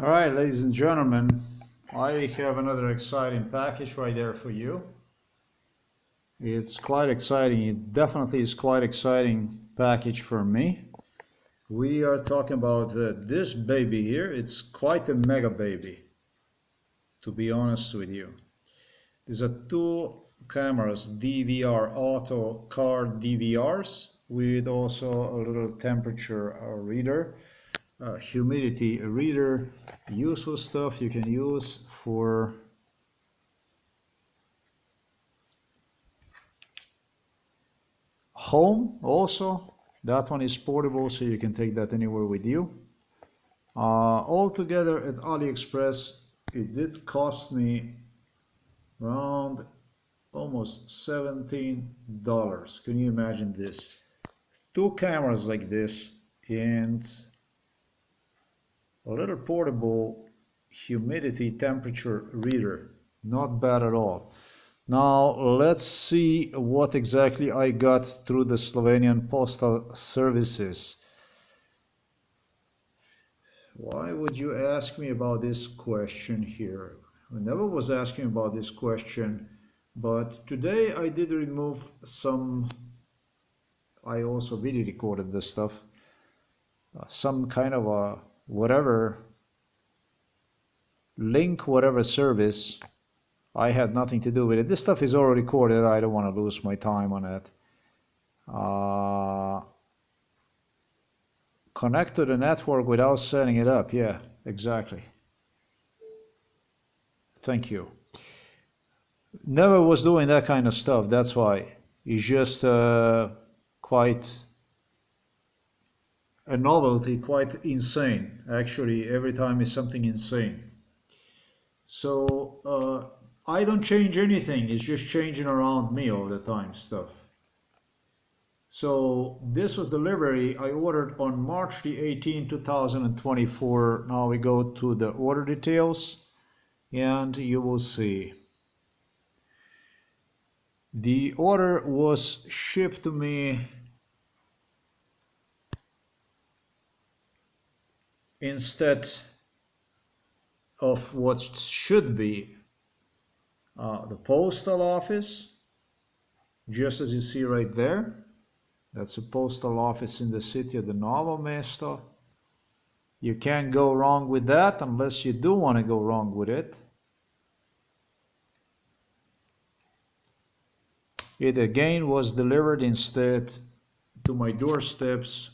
All right, ladies and gentlemen, I have another exciting package right there for you. It's quite exciting. It definitely is quite exciting package for me. We are talking about this baby here. It's quite a mega baby, to be honest with you. These are two cameras, DVR auto CAR DVRs, with also a little temperature reader. Humidity reader, useful stuff you can use for home also. That one is portable, so you can take that anywhere with you. All together at AliExpress, it did cost me around almost $17. Can you imagine this? Two cameras like this and a little portable humidity temperature reader. Not bad at all. Now let's see what exactly I got through the Slovenian postal services. Why would you ask me about this question here? I never was asking about this question, but today I did remove some. I also video recorded this stuff. Some kind of a whatever link, whatever service. I had nothing to do with it. This stuff is already recorded. I don't want to lose my time on it. Connect to the network without setting it up. Yeah, exactly. Thank you. Never was doing that kind of stuff. That's why. It's just quite a novelty, quite insane. Actually, every time is something insane. So I don't change anything. It's just changing around me all the time stuff. So this was delivery I ordered on March the 18th, 2024. Now we go to the order details and you will see. The order was shipped to me instead of what should be the postal office, just as you see right there. That's a postal office in the city of the Novo Mesto. You can't go wrong with that unless you do want to go wrong with it. It again was delivered instead to my doorsteps,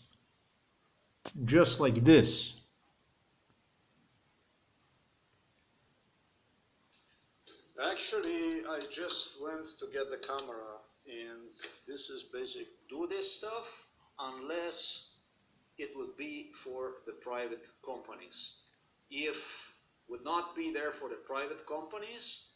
just like this. Actually, I just went to get the camera, and this is basic. Do this stuff unless it would be for the private companies. If would not be there for the private companies,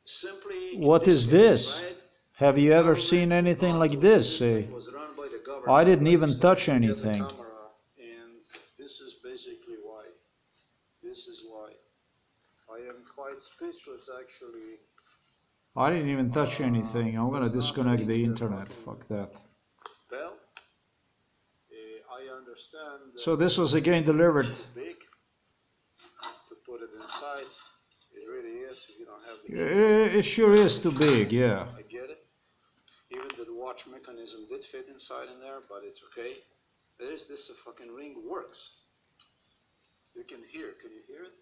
simply. What is this? Right? Have you ever seen anything like this? I didn't even touch anything. And this is basically why. This is why. I am quite speechless, actually. I didn't even touch anything. I'm gonna disconnect the internet. Fuck that. Well, I understand. So this was again delivered. Big to put it inside. It really is. If you don't have the. It sure is too big. Yeah. I get it. Even the watch mechanism did fit inside in there, but it's okay. There's this fucking ring works. You can hear. Can you hear it?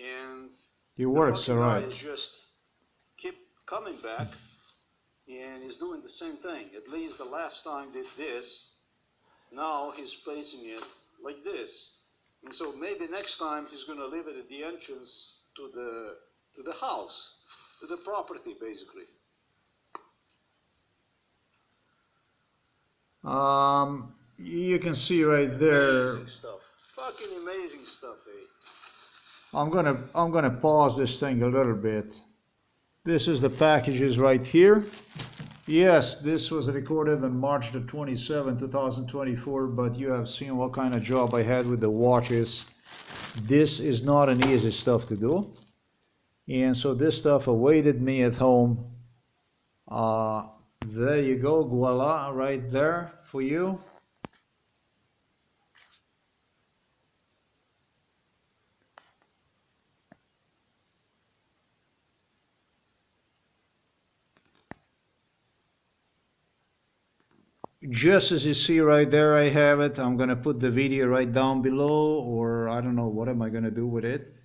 And it works, all right. Just keep coming back, and he's doing the same thing. At least the last time did this. Now he's placing it like this, and so maybe next time he's going to leave it at the entrance to the house, to the property, basically. You can see right there. Amazing stuff. Fucking amazing stuff, eh? I'm gonna pause this thing a little bit. This is the packages right here. Yes, this was recorded on March the 27th, 2024, but you have seen what kind of job I had with the watches. This is not an easy stuff to do. And so this stuff awaited me at home. There you go, voila, right there for you. just as you see right there, I have it. I'm gonna put the video right down below, or I don't know what am I gonna do with it.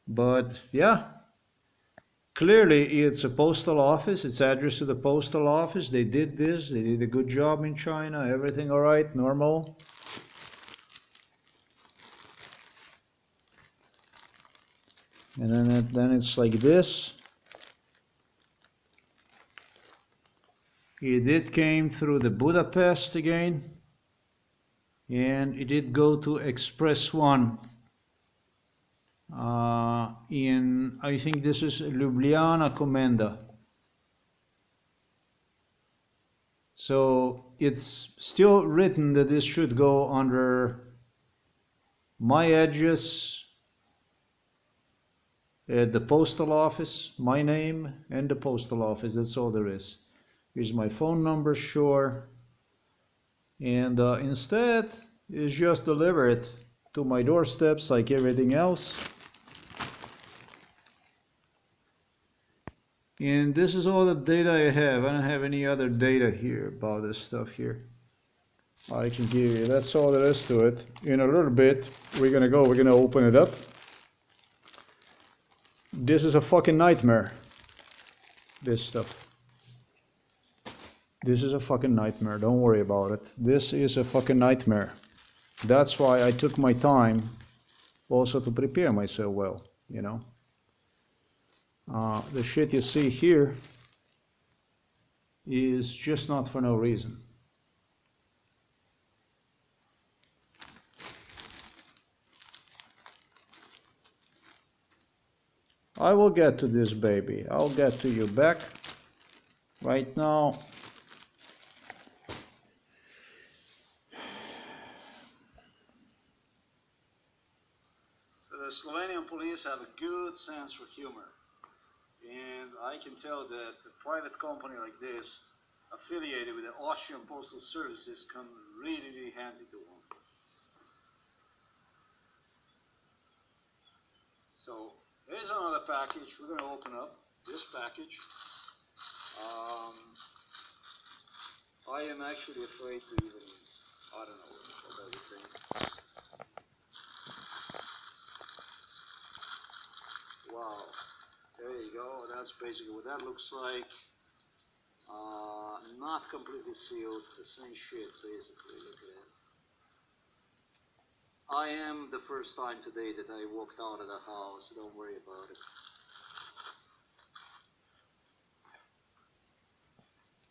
But yeah, clearly it's a postal office. It's addressed to the postal office. They did this. They did a good job in China. Everything all right, normal. And then it's like this. It did came through the Budapest again, and it did go to Express One. In, I think this is Ljubljana Komenda. So it's still written that this should go under my address at the postal office, my name and the postal office. That's all there is. Here's my phone number, sure. And instead, it's just delivered to my doorsteps like everything else. And this is all the data I have. I don't have any other data here about this stuff here. I can give you, that's all there is to it. In a little bit, we're gonna open it up. This is a fucking nightmare. This stuff. This is a fucking nightmare. Don't worry about it. This is a fucking nightmare. That's why I took my time also to prepare myself well, you know. The shit you see here is just not for no reason. I will get to this baby. I'll get to you back. Right now, the Slovenian police have a good sense for humor. And I can tell that a private company like this, affiliated with the Austrian Postal Services, come really, really handy to one. So here's another package. We're going to open up this package. I am actually afraid to even, I don't know what everything. Wow. There you go, that's basically what that looks like. Not completely sealed, the same shit basically, look at that. I am the first time today that I walked out of the house, don't worry about it.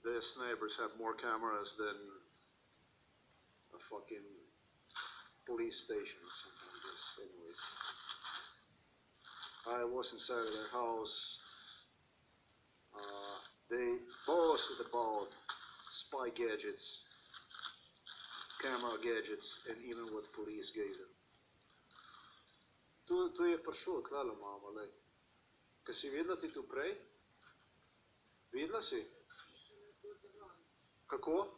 These neighbors have more cameras than a fucking police station or something like this, anyways. I was inside of their house. They boasted about spy gadgets, camera gadgets, and even what police gave them. Tu je prišel, tlele mama, lej. Kaj si videla ti tu prej? Videla si? Kako?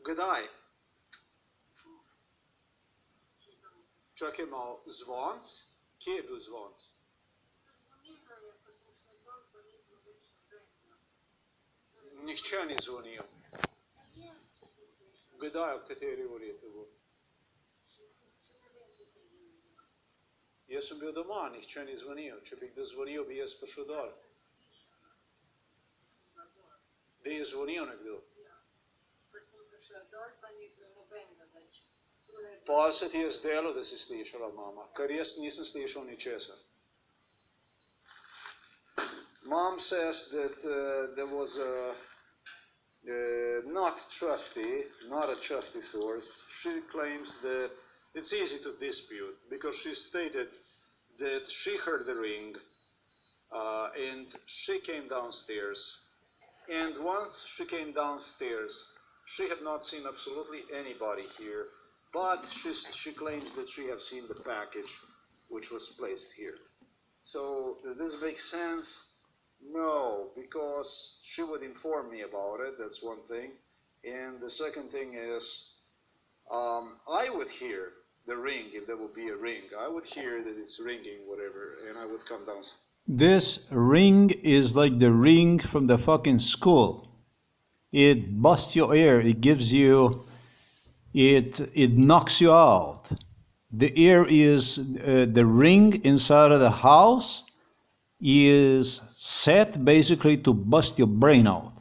Kdaj? Čakaj malo, zvonc? Kje je bil zvonc? Nihče ni zvonil. Kdaj, ob kateri uri je to bilo? Jaz sem bil doma, nihče ni zvonil. Če bi kdo zvonil, bi jaz prišel dol. Da je zvonil nekdo. Pa se ti je zdelo, da si slišala, mama, ker jaz nisem slišal ničesar. Mom says that there was not a trusty source. She claims that it's easy to dispute because she stated that she heard the ring and she came downstairs. And once she came downstairs, she had not seen absolutely anybody here, but she claims that she has seen the package which was placed here. So does this make sense? No, because she would inform me about it, that's one thing. And the second thing is, I would hear the ring, if there would be a ring. I would hear that it's ringing, whatever, and I would come downstairs. This ring is like the ring from the fucking school. it busts your air. It gives you, it knocks you out. The air is, the ring inside of the house is set basically to bust your brain out.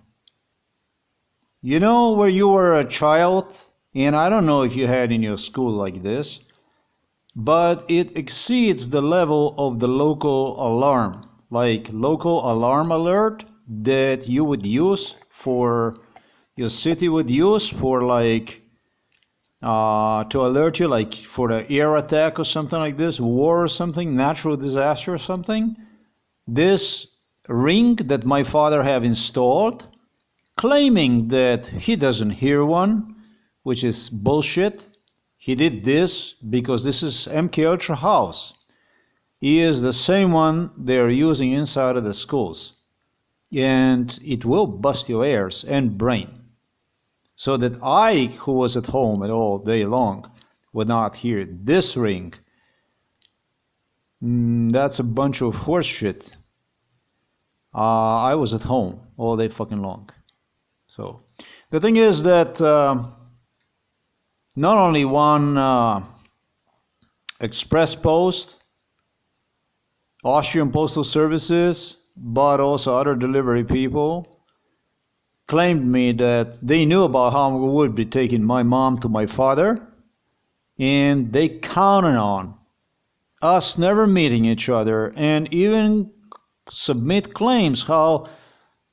You know, where you were a child, and I don't know if you had in your school like this, but it exceeds the level of the local alarm, like local alarm alert that you would use for, your city would use for like, to alert you, like for the air attack or something like this, war or something, natural disaster or something. This ring that my father have installed, claiming that he doesn't hear one, which is bullshit. He did this because this is MK Ultra house. He is the same one they're using inside of the schools. And it will bust your ears and brain. So that I, who was at home at all day long, would not hear this ring. That's a bunch of horse shit. I was at home all day fucking long. So the thing is that not only one express post, Austrian Postal Services, but also other delivery people claimed me that they knew about how we would be taking my mom to my father, and they counted on us never meeting each other, and even submit claims how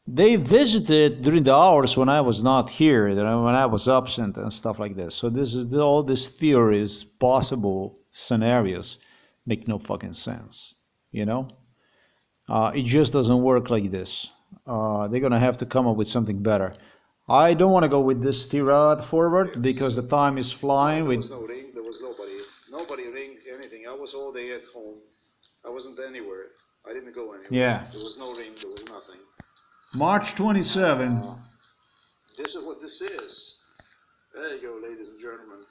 they visited during the hours when I was not here, when I was absent and stuff like this. So this is all these theories, possible scenarios, make no fucking sense, you know? It just doesn't work like this. They're gonna have to come up with something better. I don't want to go with this tirade forward because the time is flying. There was no ring, there was nobody. Nobody ringed anything. I was all day at home. I wasn't anywhere. I didn't go anywhere. Yeah. There was no ring, there was nothing. March 27. This is what this is. There you go, ladies and gentlemen.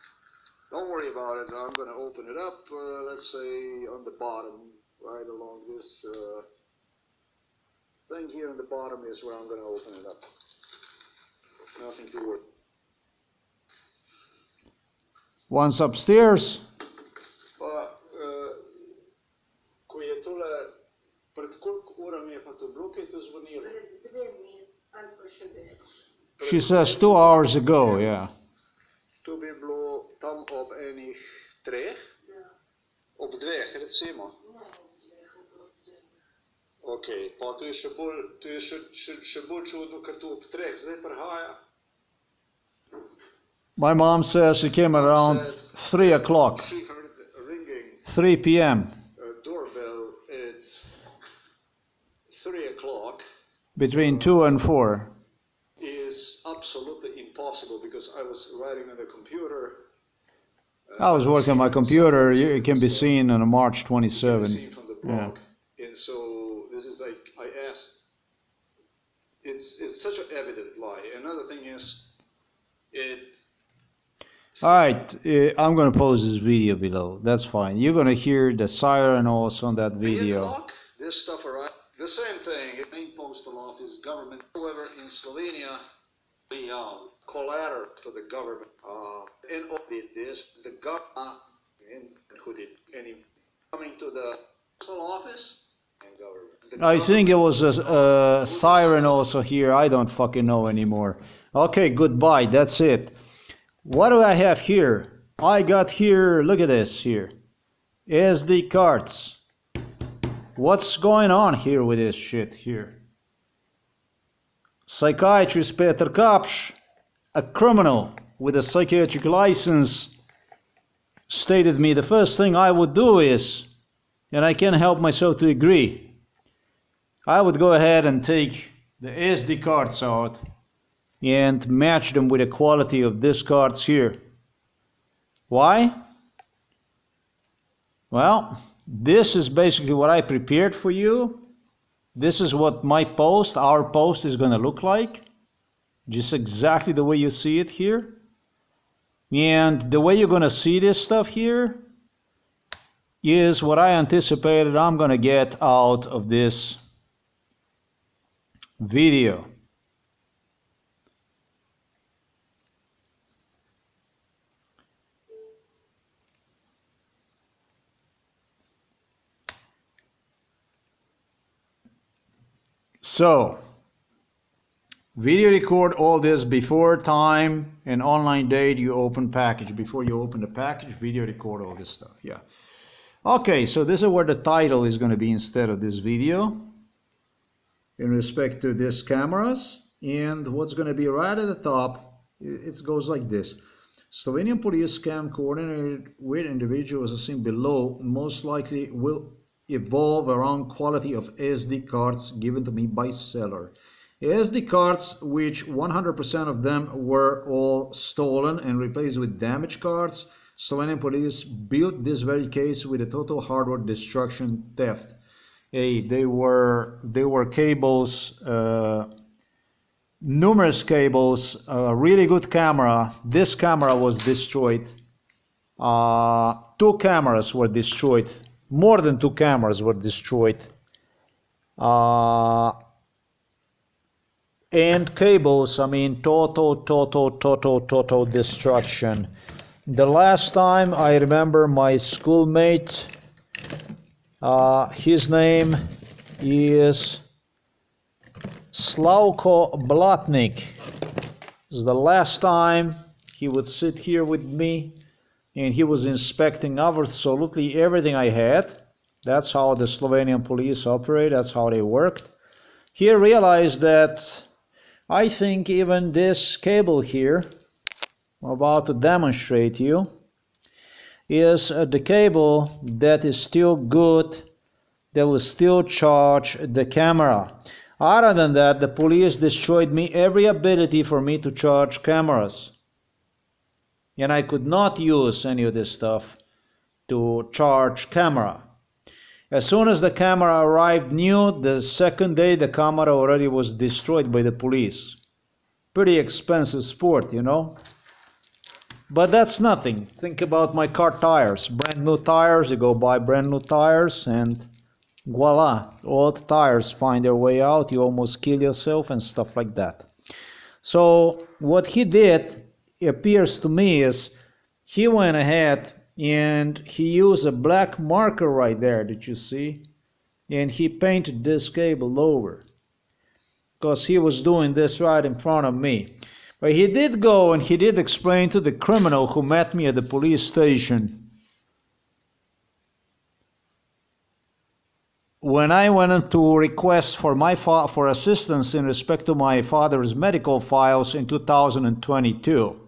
Don't worry about it. I'm going to open it up, let's say on the bottom, right along this thing here on the bottom is where I'm going to open it up. Nothing to worry. Once upstairs. Ko je tole, pred koliko urami je pa to bilo, kaj je to zvonilo? Pred 2 dni ali pa še več. She says 2 hours ago, yeah. To bi bilo tam ob enih 3, Ja. ob 2 recimo. Ne, ob 2. Ok, pa to je še bolj čudno, ker to ob 3 zdaj prihaja. My mom says she came around 3 o'clock, She heard a ringing 3 p.m. Doorbell at 3 o'clock. between 2 and 4. Is absolutely impossible because I was writing on the computer. I was working on my computer. It can be seen on March 27. Seen from the blog. And so this is like I asked. It's such an evident lie. Another thing is, All right, I'm going to post this video below. That's fine. You're going to hear the siren also on that 3 video. o'clock, this stuff arrived. The same thing. The main postal office, government. However, in Slovenia, the collateral to the government. And who did this? The government. And who did any coming to the postal office and government. I think it was a siren also here. I don't fucking know anymore. Okay, goodbye. That's it. What do I have here? I got here, look at this here. SD cards. What's going on here with this shit here? Psychiatrist Peter Kapsch, a criminal with a psychiatric license, stated me the first thing I would do is, and I can't help myself to agree, I would go ahead and take the SD cards out and match them with the quality of these cards here. Why? Well, this is basically what I prepared for you. This is what my post, our post, is going to look like. Just exactly the way you see it here. And the way you're going to see this stuff here is what I anticipated I'm going to get out of this video. So, video record all this before time and online date you open package. Before you open the package, video record all this stuff. Yeah. Okay, so this is where the title is going to be instead of this video in respect to these cameras. And what's going to be right at the top, it goes like this. Slovenian police scam coordinated with individuals as seen below most likely will evolve around quality of SD cards given to me by seller. SD cards, which 100% of them were all stolen and replaced with damaged cards. Slovenian police built this very case with a total hardware destruction theft. Hey, they were cables, numerous cables, a really good camera. This camera was destroyed. 2 cameras were destroyed. More than 2 cameras were destroyed. And cables, I mean, total destruction. The last time I remember my schoolmate, his name is Slavko Blatnik. This is the last time he would sit here with me and he was inspecting absolutely everything I had. That's how the Slovenian police operate, that's how they worked. He realized that I think even this cable here, I'm about to demonstrate you, is the cable that is still good, that will still charge the camera. Other than that, the police destroyed me every ability for me to charge cameras. And I could not use any of this stuff to charge camera. As soon as the camera arrived new, the second day the camera already was destroyed by the police. Pretty expensive sport, you know. But that's nothing. Think about my car tires. Brand new tires, you go buy brand new tires and voila, old tires find their way out, you almost kill yourself and stuff like that. So what he did, it appears to me, is he went ahead and he used a black marker right there, did you see? And he painted this cable over, because he was doing this right in front of me. But he did go and he did explain to the criminal who met me at the police station. When I went to request for assistance in respect to my father's medical files in 2022.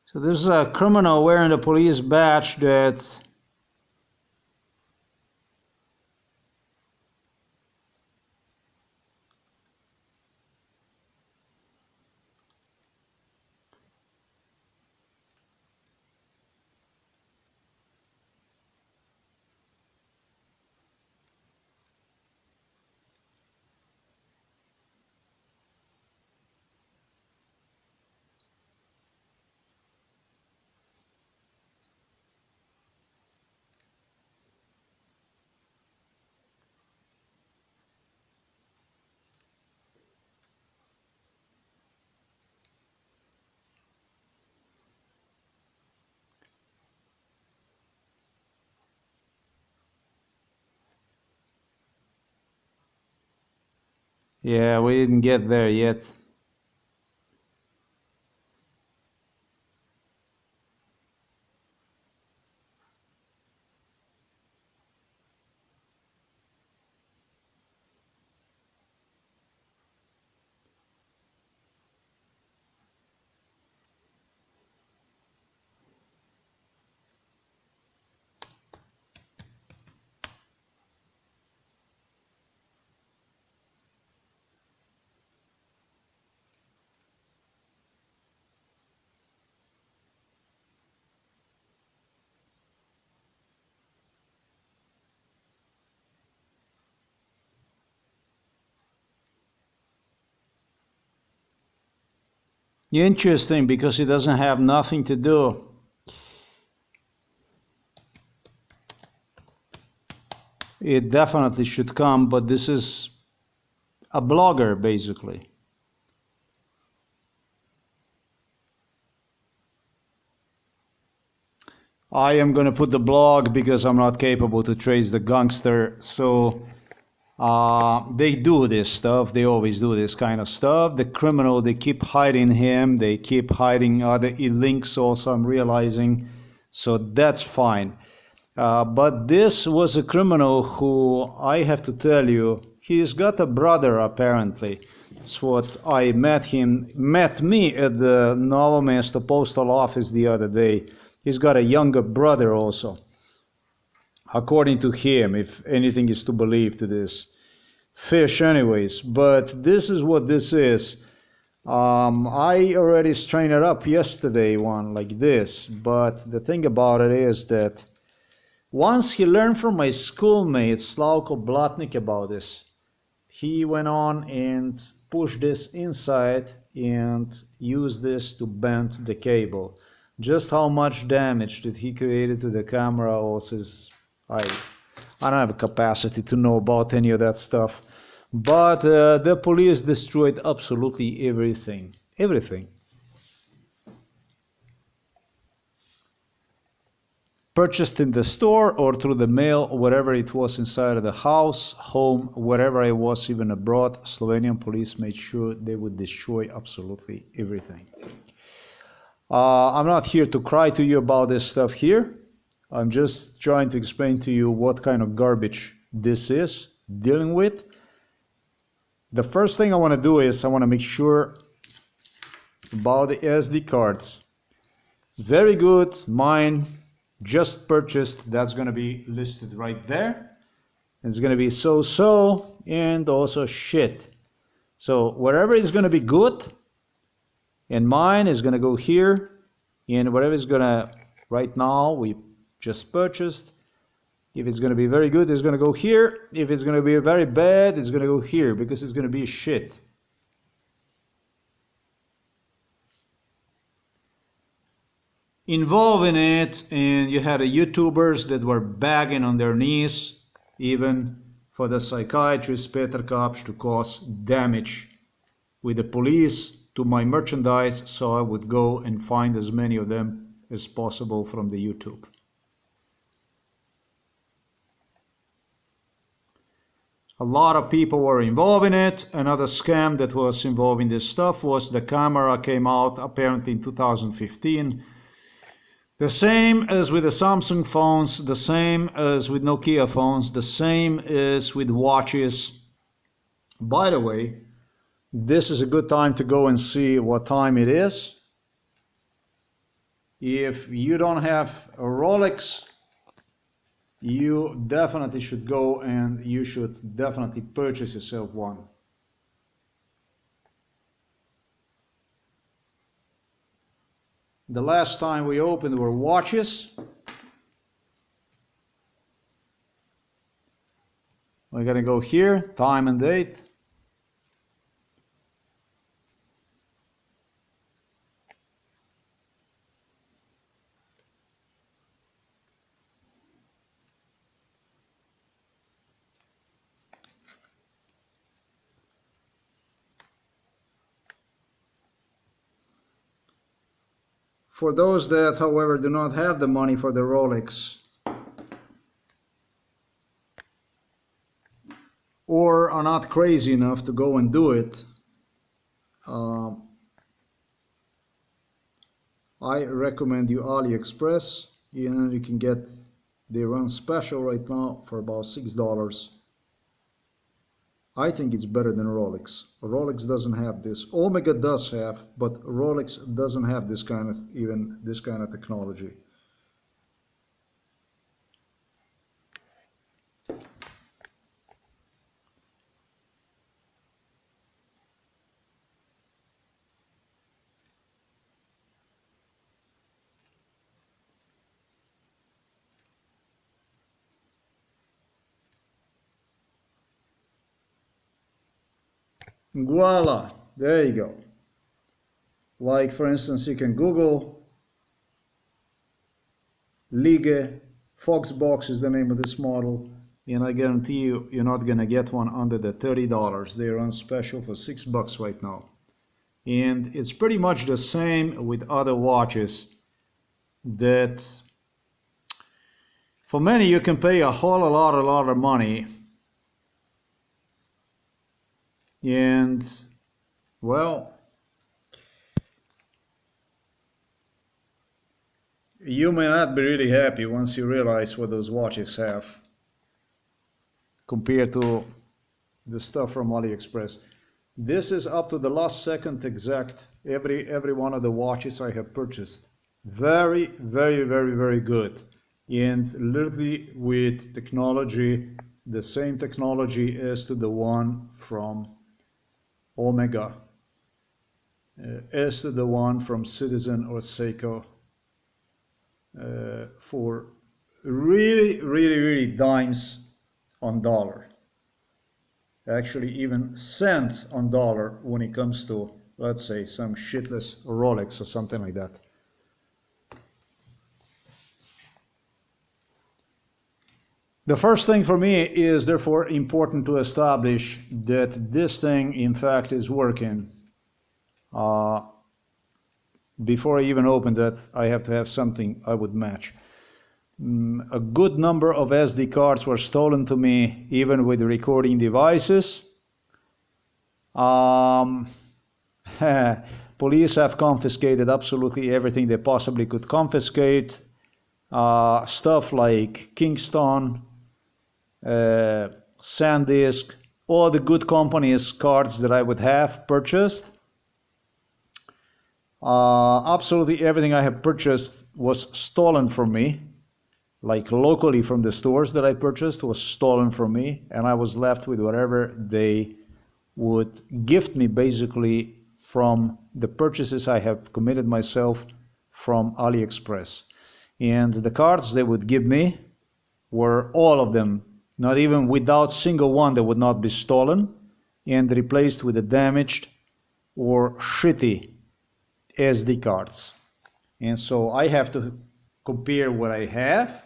So there's a criminal wearing the police badge that yeah, we didn't get there yet. Interesting, because it doesn't have nothing to do It definitely should come, but this is a blogger, basically. I am going to put the blog because I'm not capable to trace the gangster. So they do this stuff. They always do this kind of stuff. The criminal, they keep hiding him. They keep hiding other links also, I'm realizing. So that's fine. But this was a criminal who, I have to tell you, he's got a brother apparently. That's what I met me at the Novo Mesto postal office the other day. He's got a younger brother also, according to him, if anything is to believe to this fish anyways. But this is what this is. I already strained it up yesterday, one like this, but the thing about it is that once he learned from my schoolmate Slavko Blatnik about this, he went on and pushed this inside and used this to bend the cable. Just how much damage did he create to the camera also is, I don't have a capacity to know about any of that stuff. But the police destroyed absolutely everything. Everything. Purchased in the store or through the mail, or whatever it was inside of the house, home, wherever I was, even abroad, Slovenian police made sure they would destroy absolutely everything. I'm not here to cry to you about this stuff here. I'm just trying to explain to you what kind of garbage this is dealing with. The first thing I want to do is I want to make sure about the SD cards. Very good, mine just purchased. That's going to be listed right there. It's going to be so-so and also shit. So wherever is going to be good, and mine is going to go here, and whatever is going to, right now, we just purchased. If it's going to be very good, it's going to go here. If it's going to be very bad, it's going to go here, because it's going to be shit. Involved in it, and you had YouTubers that were begging on their knees, even for the psychiatrist Peter Kapsch to cause damage with the police to my merchandise, so I would go and find as many of them as possible from the YouTube. A lot of people were involved in it. Another scam that was involved in this stuff was the camera came out apparently in 2015. The same as with the Samsung phones, the same as with Nokia phones, the same as with watches. By the way, this is a good time to go and see what time it is. If you don't have a Rolex, you definitely should go and you should definitely purchase yourself one. The last time we opened were watches. We're gonna go here, time and date. For those that, however, do not have the money for the Rolex, or are not crazy enough to go and do it, I recommend you AliExpress. You can get, they run special right now for about $6. I think it's better than Rolex. Rolex doesn't have this. Omega does have, but Rolex doesn't have this kind of, even this kind of technology. Voila, there you go. Like for instance, you can Google Ligue, Foxbox is the name of this model. and I guarantee you, you're not gonna get one under the $30. They're on special for $6 right now. And it's pretty much the same with other watches that for many you can pay a lot of money, and well, you may not be really happy once you realize what those watches have compared to the stuff from AliExpress. This is up to the last second exact. Every one of the watches I have purchased, very good, and literally with technology, the same technology as to the one from Omega, as to the one from Citizen or Seiko, for really dimes on dollar. Actually even cents on dollar when it comes to, let's say, some shitless Rolex or something like that. The first thing for me is therefore important to establish that this thing in fact is working. Before I even open that, I have to have something I would match. A good number of SD cards were stolen to me, even with recording devices. Police have confiscated absolutely everything they possibly could confiscate. Stuff like Kingston, SanDisk, all the good companies' cards that I would have purchased. Absolutely everything I have purchased was stolen from me. Like locally from the stores that I purchased was stolen from me, and I was left with whatever they would gift me, basically from the purchases I have committed myself from AliExpress. And the cards they would give me were all of them, not even without single one that would not be stolen, and replaced with the damaged or shitty SD cards. And so I have to compare what I have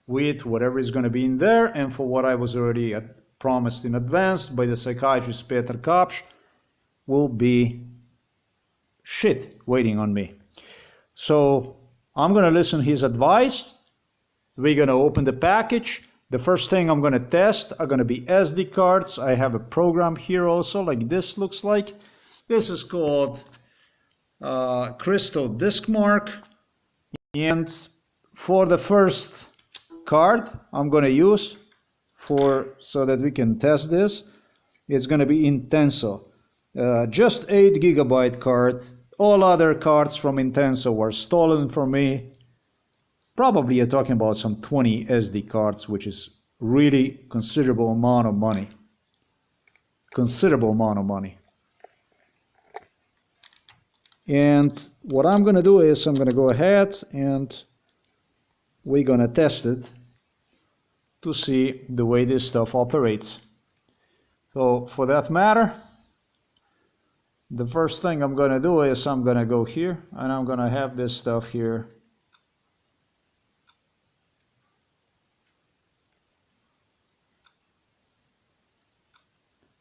with whatever is going to be in there, and for what I was already promised in advance by the psychiatrist Peter Kapsch will be shit waiting on me. So I'm going to listen to his advice. We're going to open the package. The first thing I'm going to test are going to be SD cards. I have a program here also, like this looks like. This is called Crystal Disk Mark, and for the first card I'm going to use so that we can test this, it's going to be Intenso, just 8 GB card. All other cards from Intenso were stolen from me. Probably you're talking about some 20 SD cards, which is really considerable amount of money. And what I'm going to do is I'm going to go ahead and we're going to test it to see the way this stuff operates. So for that matter, the first thing I'm going to do is I'm going to go here and I'm going to have this stuff here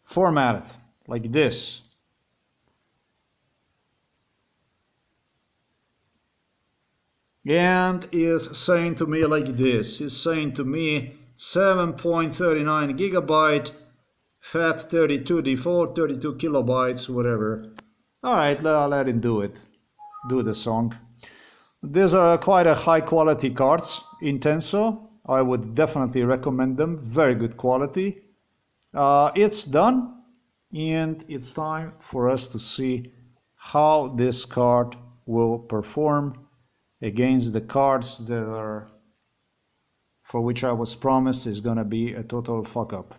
formatted like this. And is saying to me like this, is saying to me 7.39 gigabyte, FAT 32 default, 32 kilobytes, whatever. Alright, I'll let him do it. Do the song. These are quite a high quality cards, Intenso. I would definitely recommend them, very good quality. It's done, and it's time for us to see how this card will perform against the cards that are, for which I was promised is gonna be a total fuck up.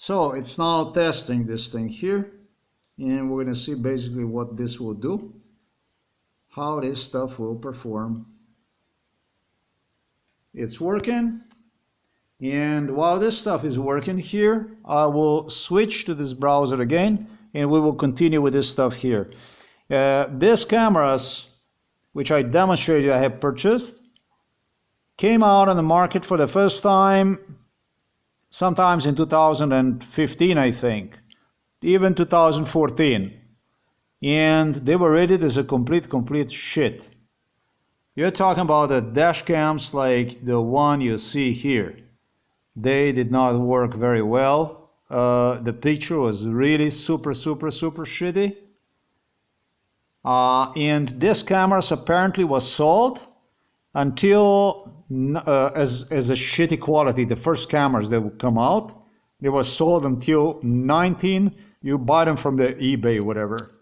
So it's now testing this thing here, and we're going to see basically what this will do, how this stuff will perform. It's working. And while this stuff is working here, I will switch to this browser again, and we will continue with this stuff here. These cameras, which I demonstrated I have purchased, came out on the market for the first time sometimes in 2015, I think, even 2014. And they were rated as a complete shit. You're talking about the dash cams like the one you see here. They did not work very well. The picture was really super shitty. And this cameras apparently was sold until as a shitty quality. The first cameras that would come out, they were sold until 19. You buy them from the eBay, whatever.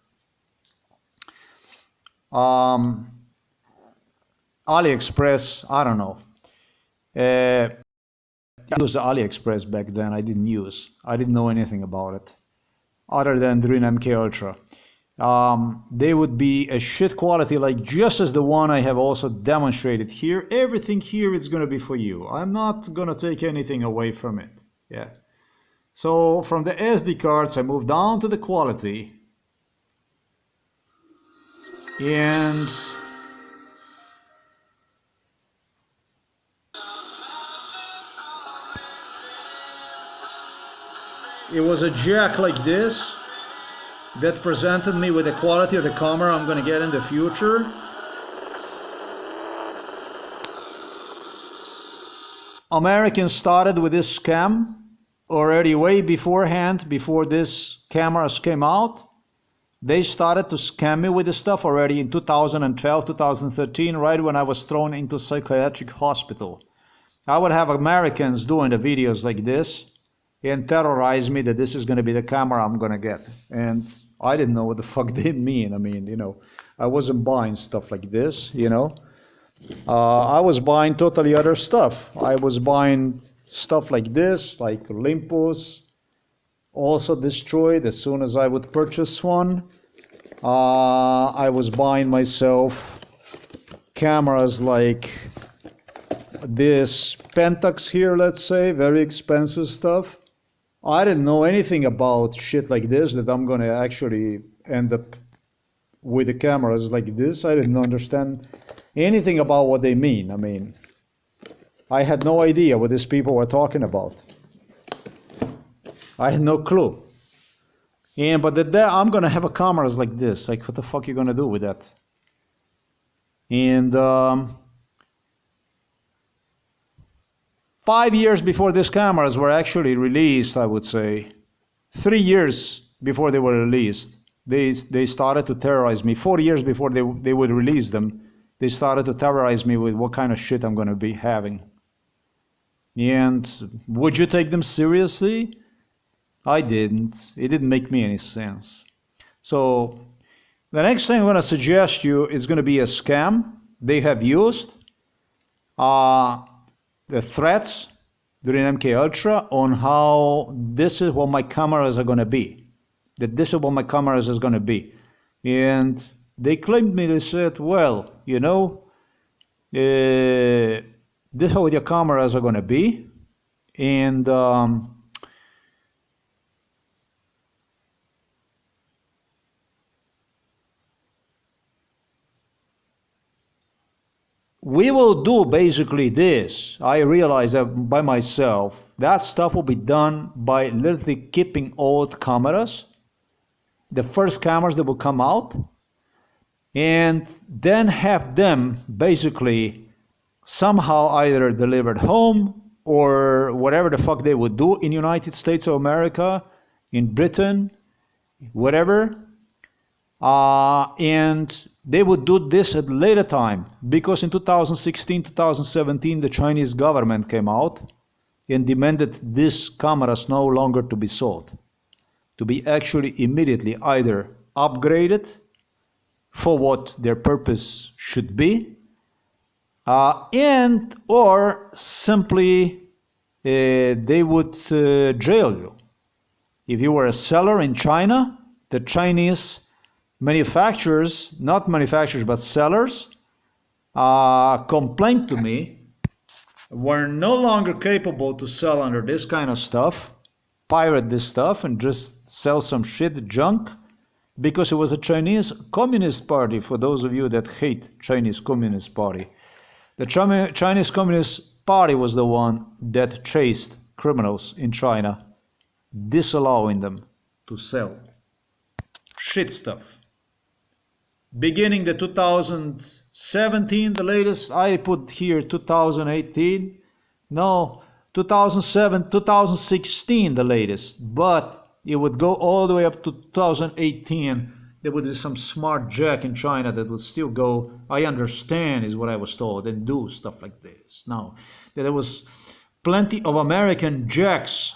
AliExpress, I don't know. I used AliExpress back then. I didn't know anything about it other than Dream MK Ultra. They would be a shit quality, like just as the one I have also demonstrated here. Everything here is going to be for you. I'm not going to take anything away from it. Yeah. So from the SD cards, I moved down to the quality. And it was a jack like this that presented me with the quality of the camera I'm going to get in the future. Americans started with this scam already way beforehand, before these cameras came out. They started to scam me with this stuff already in 2012, 2013, right when I was thrown into psychiatric hospital. I would have Americans doing the videos like this and terrorize me that this is going to be the camera I'm going to get. And I didn't know what the fuck they mean. I mean, you know, I wasn't buying stuff like this, you know. I was buying totally other stuff. I was buying stuff like this, like Olympus, also destroyed as soon as I would purchase one. I was buying myself cameras like this Pentax here, let's say, very expensive stuff. I didn't know anything about shit like this, that I'm going to actually end up with the cameras like this. I didn't understand anything about what they mean. I mean, I had no idea what these people were talking about. I had no clue. But I'm going to have a cameras like this. Like, what the fuck are you going to do with that? And 5 years before these cameras were actually released, I would say, 3 years before they were released, they started to terrorize me. 4 years before they would release them, they started to terrorize me with what kind of shit I'm going to be having. And would you take them seriously? I didn't. It didn't make me any sense. So the next thing I'm going to suggest you is going to be a scam they have used. The threats during MK Ultra on how this is what my cameras are going to be. That this is what my cameras is going to be. And they claimed me, they said, well, you know, this is what your cameras are going to be. And we will do basically this. I realize that by myself, that stuff will be done by literally keeping old cameras, the first cameras that will come out, and then have them basically somehow either delivered home or whatever the fuck they would do in United States of America, in Britain, whatever. And they would do this at a later time, because in 2016, 2017, the Chinese government came out and demanded these cameras no longer to be sold, to be actually immediately either upgraded for what their purpose should be, and or simply they would jail you. If you were a seller in China, the Chinese manufacturers, not manufacturers, but sellers, complained to me, were no longer capable to sell under this kind of stuff, pirate this stuff and just sell some shit junk, because it was a Chinese Communist Party, for those of you that hate Chinese Communist Party. The Chinese Communist Party was the one that chased criminals in China, disallowing them to sell shit stuff. Beginning the 2017, the latest, I put here 2018, no, 2007, 2016, the latest, but it would go all the way up to 2018. There would be some smart jack in China that would still go, I understand, is what I was told, and do stuff like this. Now, there was plenty of American jacks,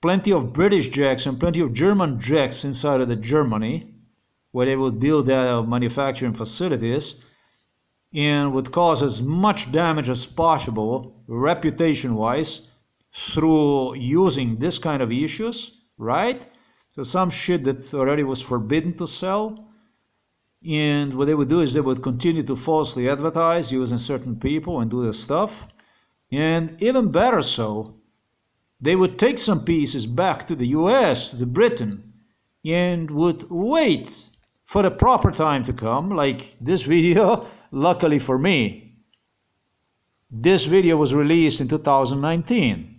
plenty of British jacks, and plenty of German jacks inside of the Germany, where they would build their manufacturing facilities and would cause as much damage as possible, reputation-wise, through using this kind of issues, right? So some shit that already was forbidden to sell. And what they would do is they would continue to falsely advertise using certain people and do this stuff. And even better so, they would take some pieces back to the US, to Britain, and would wait for the proper time to come, like this video. Luckily for me, this video was released in 2019.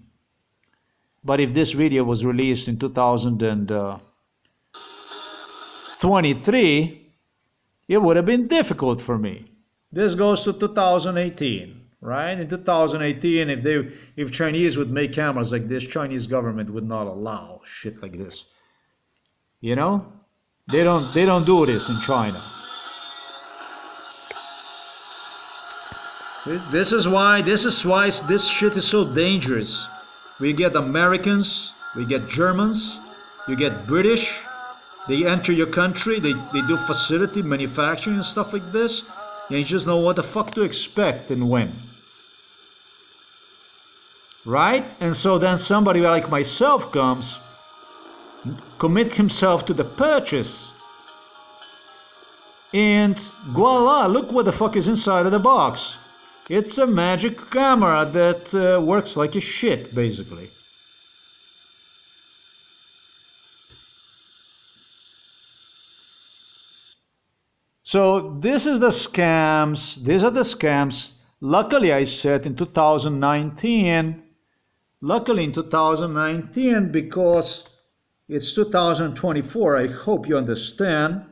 But if this video was released in 2023, it would have been difficult for me. This goes to 2018, right? In 2018, if Chinese would make cameras like this, Chinese government would not allow shit like this. You know? They don't do this in China. This is why this shit is so dangerous. We get Americans, we get Germans, you get British, they enter your country, they do facility, manufacturing and stuff like this, and you just know what the fuck to expect and when. Right? And so then somebody like myself comes, commit himself to the purchase, and voila, look what the fuck is inside of the box. It's a magic camera that works like a shit, basically. So this is the scams. These are the scams. Luckily, I said in 2019. Luckily in 2019, because it's 2024. I hope you understand.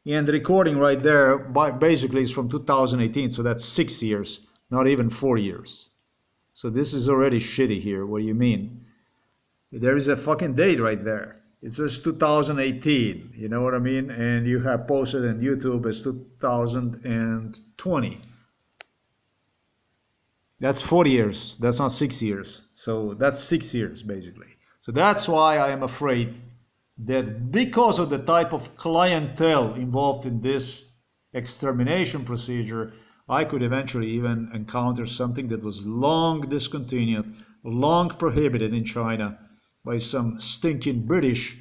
And the recording right there basically is from 2018, so that's 6 years, not even 4 years. So this is already shitty here. What do you mean? There is a fucking date right there. It says 2018, you know what I mean? And you have posted on YouTube as 2020. That's 4 years. That's not 6 years. So that's 6 years, basically. So that's why I am afraid that because of the type of clientele involved in this extermination procedure, I could eventually even encounter something that was long discontinued, long prohibited in China by some stinking British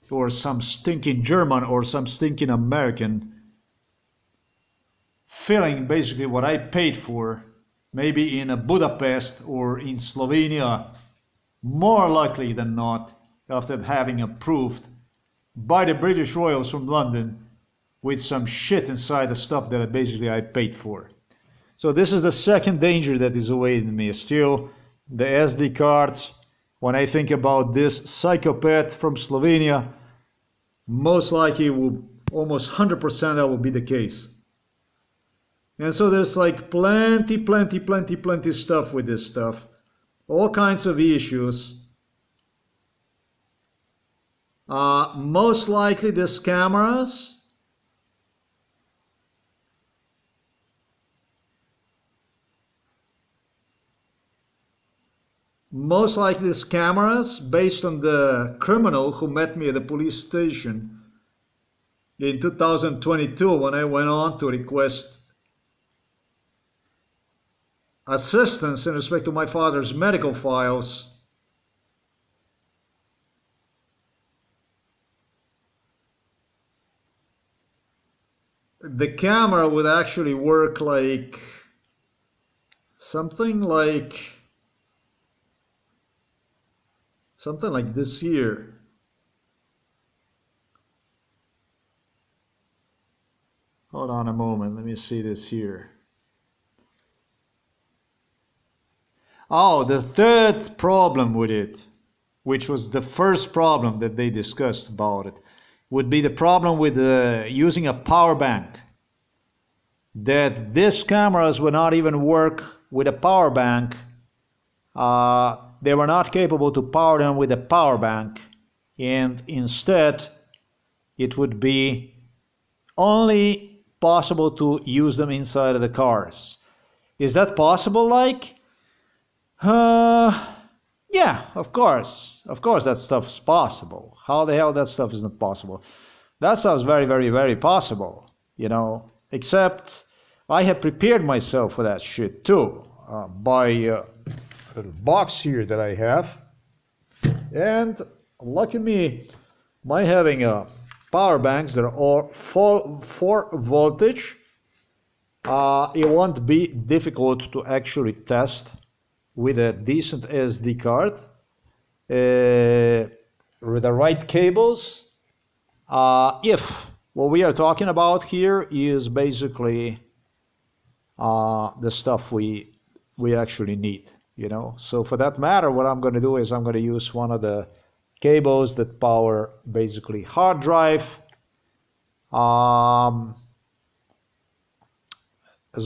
or some stinking German or some stinking American, filling basically what I paid for, maybe in Budapest or in Slovenia, more likely than not, after having approved by the British royals from London with some shit inside the stuff that basically I paid for. So this is the second danger that is awaiting me. Still, the SD cards. When I think about this psychopath from Slovenia, most likely will, almost 100% that will be the case. And so there's like plenty stuff with this stuff. All kinds of issues. Most likely these cameras based on the criminal who met me at the police station in 2022 when I went on to request assistance in respect to my father's medical files. the camera would actually work like something like this here. Hold on a moment, let me see this here. Oh, the third problem with it, which was the first problem that they discussed about it, would be the problem with using a power bank. That these cameras would not even work with a power bank. They were not capable to power them with a power bank, and instead it would be only possible to use them inside of the cars. Is that possible, like? Yeah, of course that stuff is possible. How the hell that stuff is not possible? That stuff is very, very, very possible, you know, except I have prepared myself for that shit too, by a little box here that I have. And lucky me, by having power banks that are all 4 voltage, it won't be difficult to actually test with a decent SD card, with the right cables. If what we are talking about here is basically the stuff we actually need, you know. So for that matter, what I'm going to do is I'm going to use one of the cables that power basically hard drive. As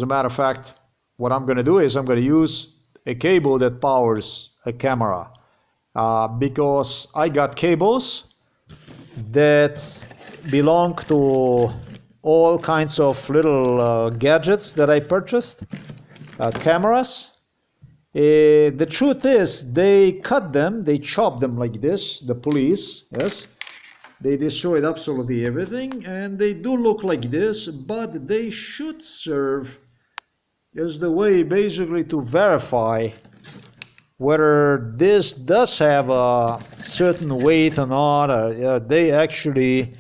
a matter of fact, what I'm going to do is I'm going to use a cable that powers a camera, because I got cables that belong to all kinds of little gadgets that I purchased, cameras. The truth is, they cut them, they chop them like this, the police, yes. They destroyed absolutely everything, and they do look like this, but they should serve as the way basically to verify whether this does have a certain weight or not. Are they actually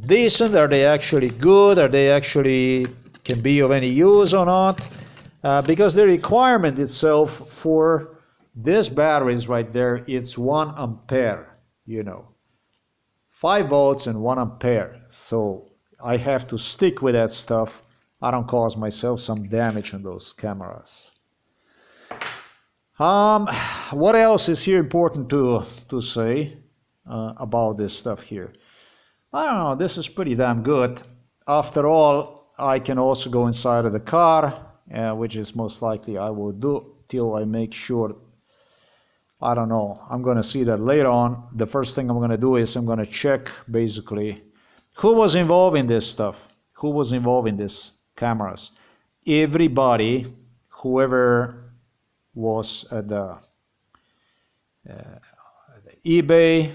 decent? Are they actually good? Are they actually can be of any use or not? Because the requirement itself for this batteries right there, it's 1 ampere, you know, 5 volts and 1 ampere. So I have to stick with that stuff. I don't cause myself some damage on those cameras. What else is here important to say about this stuff here? I don't know, this is pretty damn good. After all, I can also go inside of the car, which is most likely I will do till I make sure. I don't know, I'm going to see that later on. The first thing I'm going to do is I'm going to check basically who was involved in this stuff, who was involved in this cameras. Everybody, whoever was at the eBay,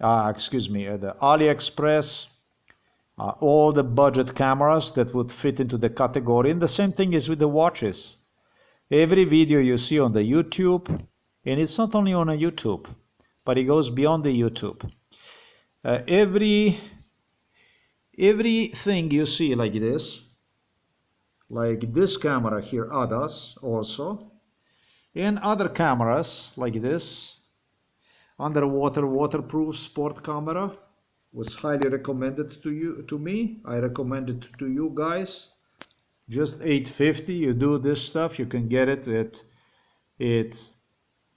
at the AliExpress, all the budget cameras that would fit into the category. And the same thing is with the watches. Every video you see on the YouTube, and it's not only on a YouTube, but it goes beyond the YouTube. Everything you see like this camera here, ADAS also, and other cameras like this, underwater waterproof sport camera, was highly recommended to me. I recommend it to you guys. Just $850. You do this stuff, you can get it at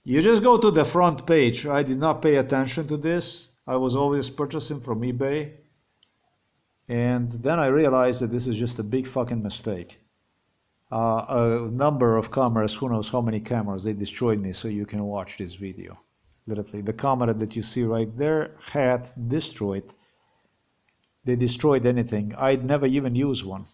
you just go to the front page. I did not pay attention to this. I was always purchasing from eBay, and then I realized that this is just a big fucking mistake. A number of cameras, who knows how many cameras, they destroyed me, so you can watch this video. Literally, the camera that you see right there had destroyed. They destroyed anything. I'd never even use one.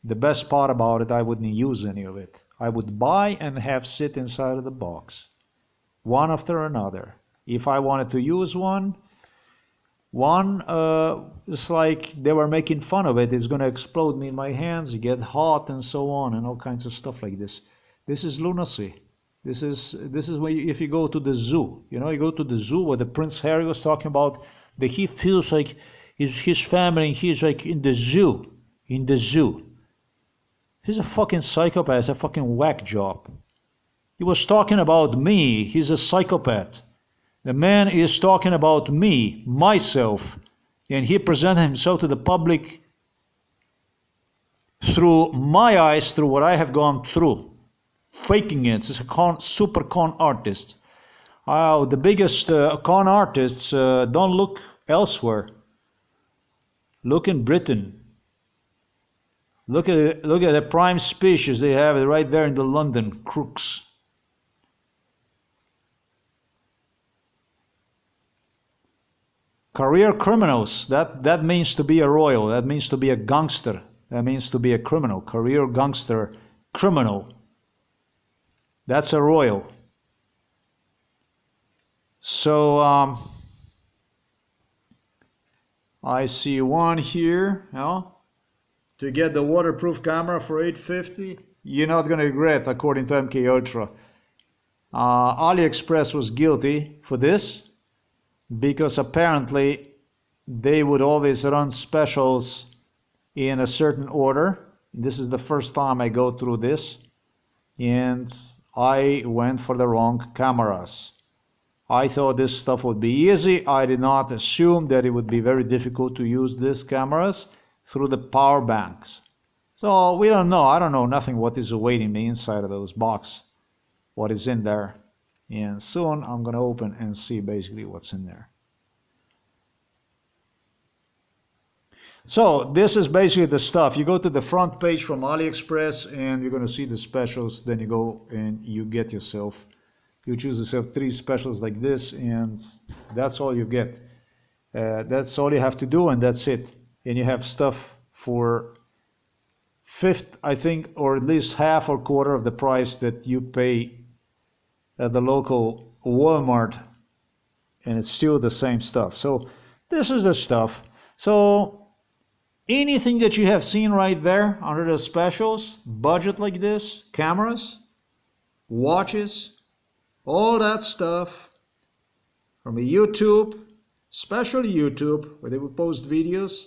The best part about it, I wouldn't use any of it. I would buy and have sit inside of the box, one after another. If I wanted to use one, it's like they were making fun of it. It's going to explode me in my hands, get hot and so on, and all kinds of stuff like this. This is lunacy. This is when if you go to the zoo, you know, you go to the zoo where the Prince Harry was talking about, that he feels like his family, he's like in the zoo. In the zoo. He's a fucking psychopath, a fucking whack job. He was talking about me. He's a psychopath. The man is talking about me, myself, and he presented himself to the public through my eyes, through what I have gone through. Faking it. It's a super con artist. The biggest con artists don't look elsewhere. Look in Britain. Look at the prime species they have right there in the London crooks. Career criminals. That means to be a royal. That means to be a gangster. That means to be a criminal. Career gangster, criminal. That's a royal. So I see one here. To get the waterproof camera for $850, you're not going to regret, according to MK Ultra. AliExpress was guilty for this because apparently they would always run specials in a certain order. This is the first time I go through this, and I went for the wrong cameras. I thought this stuff would be easy. I did not assume that it would be very difficult to use these cameras through the power banks. So we don't know. I don't know nothing what is awaiting me inside of those boxes, what is in there. And soon I'm going to open and see basically what's in there. So this is basically the stuff. You go to the front page from AliExpress and you're going to see the specials. Then you go and you get yourself, you choose yourself 3 specials like this, and that's all you get. That's all you have to do, and that's it. And you have stuff for fifth, I think, or at least half or quarter of the price that you pay at the local Walmart, and it's still the same stuff. So this is the stuff. So anything that you have seen right there under the specials, budget like this, cameras, watches, all that stuff from a YouTube, especially YouTube, where they would post videos.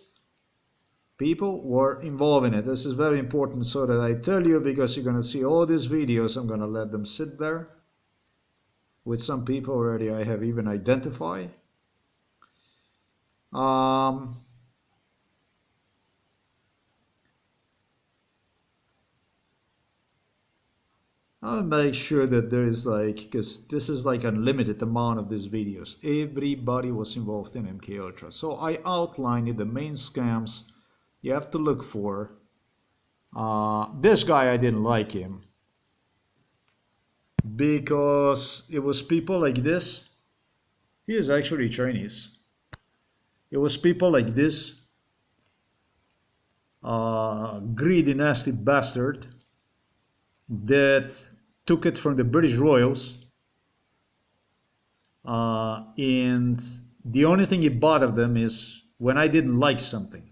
People were involved in it. This is very important so that I tell you, because you're going to see all these videos. I'm going to let them sit there with some people already I have even identified. I'll make sure that there is because this is unlimited amount of these videos. Everybody was involved in MK Ultra. So I outlined the main scams you have to look for. This guy, I didn't like him because it was people like this. He is actually Chinese. It was people like this, greedy, nasty bastard that took it from the British royals, and the only thing it bothered them is when I didn't like something.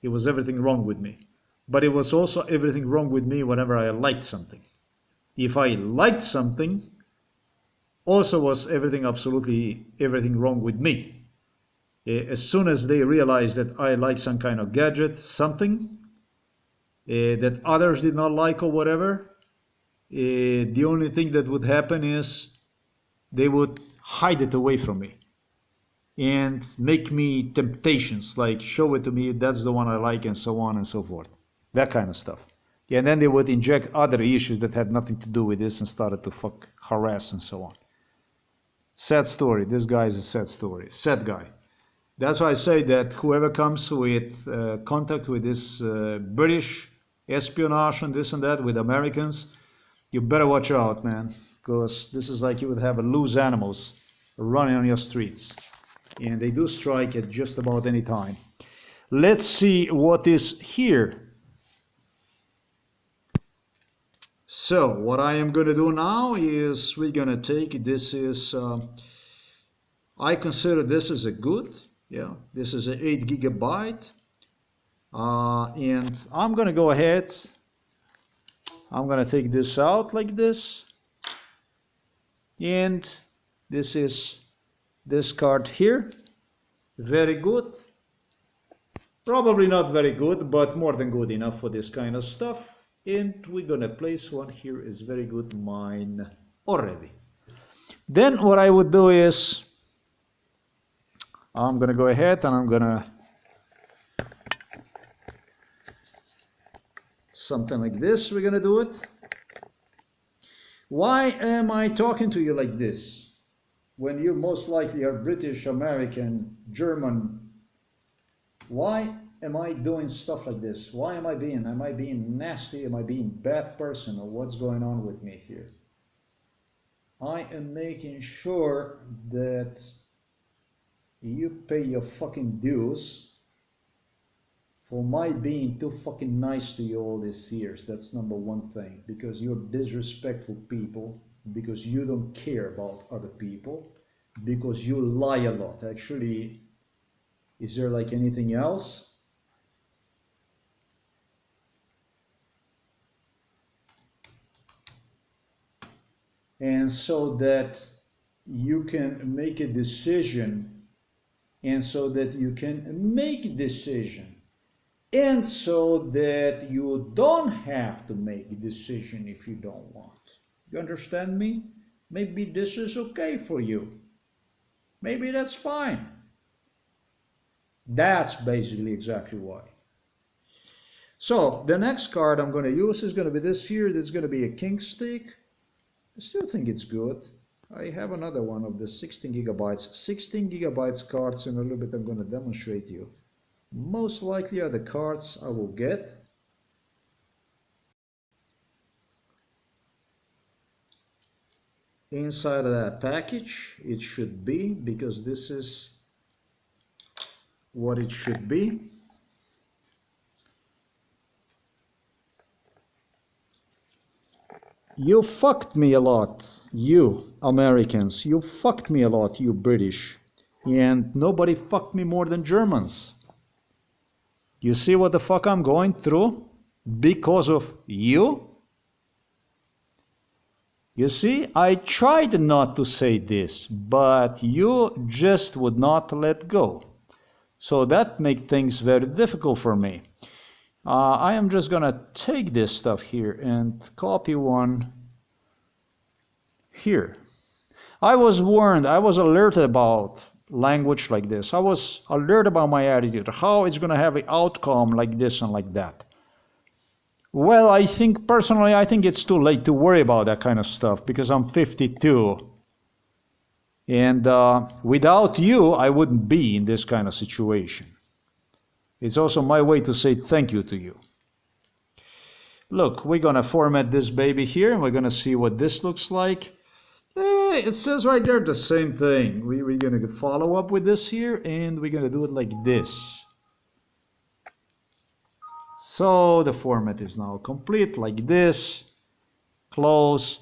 It was everything wrong with me. But it was also everything wrong with me whenever I liked something. If I liked something, also was absolutely everything wrong with me. As soon as they realized that I like some kind of gadget, something that others did not like or whatever, the only thing that would happen is they would hide it away from me and make me temptations, like show it to me, that's the one I like, and so on and so forth. That kind of stuff. Yeah, and then they would inject other issues that had nothing to do with this and started to harass and so on. Sad story. This guy is a sad story. Sad guy. That's why I say that whoever comes with contact with this British espionage and this and that with Americans, you better watch out, man, because this is like you would have loose animals running on your streets. And they do strike at just about any time. Let's see what is here. So what I am going to do now is we're going to take, this is, I consider this as a good, yeah, this is an 8 gigabyte. And I'm going to go ahead, I'm going to take this out like this. And this is this card here. Very good. Probably not very good, but more than good enough for this kind of stuff. And we're gonna place one here, is very good, mine already. Then what I would do is, I'm gonna go ahead and I'm gonna something like this, we're gonna do it. Why am I talking to you like this? When you most likely are British, American, German. Why am I doing stuff like this? Why am I being nasty? Am I being bad person? Or what's going on with me here? I am making sure that you pay your fucking dues for my being too fucking nice to you all these years. That's number one thing. Because you're disrespectful people. Because you don't care about other people. Because you lie a lot. Actually, is there like anything else? And so that you can make a decision, and so that you can make a decision, and so that you don't have to make a decision if you don't want. You understand me? Maybe this is okay for you. Maybe that's fine. That's basically exactly why. So the next card I'm going to use is going to be this here. This is going to be a king stick. I still think it's good. I have another one of the 16 gigabytes. 16 gigabytes cards in a little bit I'm going to demonstrate you. Most likely are the cards I will get. Inside of that package it should be, because this is what it should be. You fucked me a lot, you Americans. You fucked me a lot, you British. And nobody fucked me more than Germans. You see what the fuck I'm going through? Because of you? You see, I tried not to say this, but you just would not let go. So that makes things very difficult for me. I am just gonna take this stuff here and copy one here. I was warned, I was alerted about language like this. I was alert about my attitude, how it's gonna have an outcome like this and like that. Well, I think personally, I think it's too late to worry about that kind of stuff because I'm 52. And without you, I wouldn't be in this kind of situation. It's also my way to say thank you to you. Look, we're gonna format this baby here and we're gonna see what this looks like. It says right there the same thing. We're gonna follow up with this here and we're gonna do it like this. So the format is now complete like this. Close.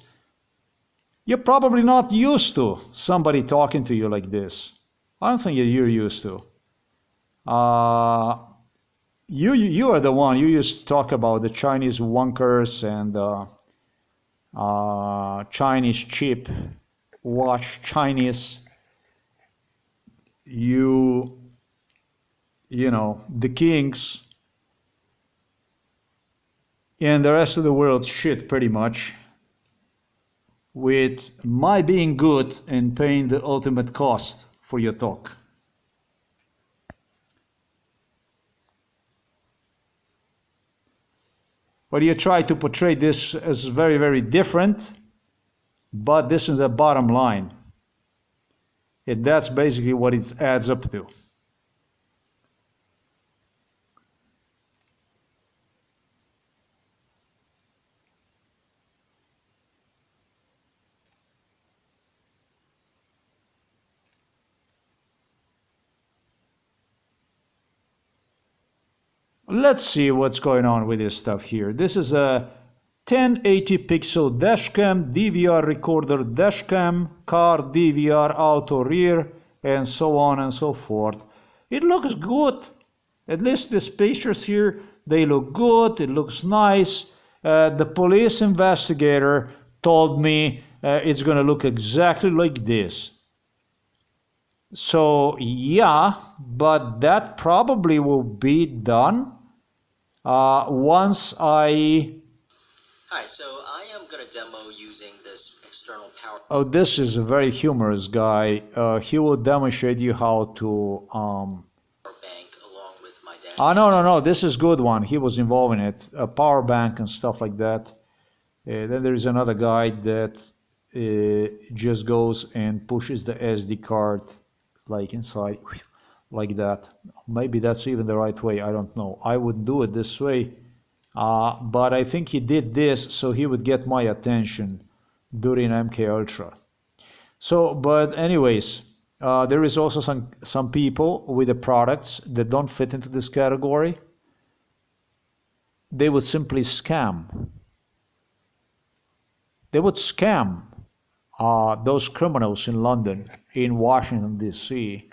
You're probably not used to somebody talking to you like this. I don't think you're used to. You are the one, you used to talk about the Chinese wonkers and Chinese cheap watch, Chinese, you know, the kings, and the rest of the world shit pretty much, with my being good and paying the ultimate cost for your talk. But you try to portray this as very, very different, but this is the bottom line. And that's basically what it adds up to. Let's see what's going on with this stuff here. This is a 1080 pixel dashcam, DVR recorder dashcam, CAR DVR auto rear, and so on and so forth. It looks good. At least these pictures here, they look good, it looks nice. The police investigator told me it's gonna look exactly like this. So yeah, but that probably will be done once I... Hi, so I am going to demo using this external power Oh, this is a very humorous guy. He will demonstrate you how to... bank along with my dad. No, this is good one. He was involved in it. A power bank and stuff like that. Then there is another guy that just goes and pushes the SD card like inside, like that. Maybe that's even the right way. I don't know. I would do it this way. But I think he did this so he would get my attention during MK Ultra. So, but anyways, there is also some people with the products that don't fit into this category. They would simply scam. They would scam those criminals in London, in Washington, D.C.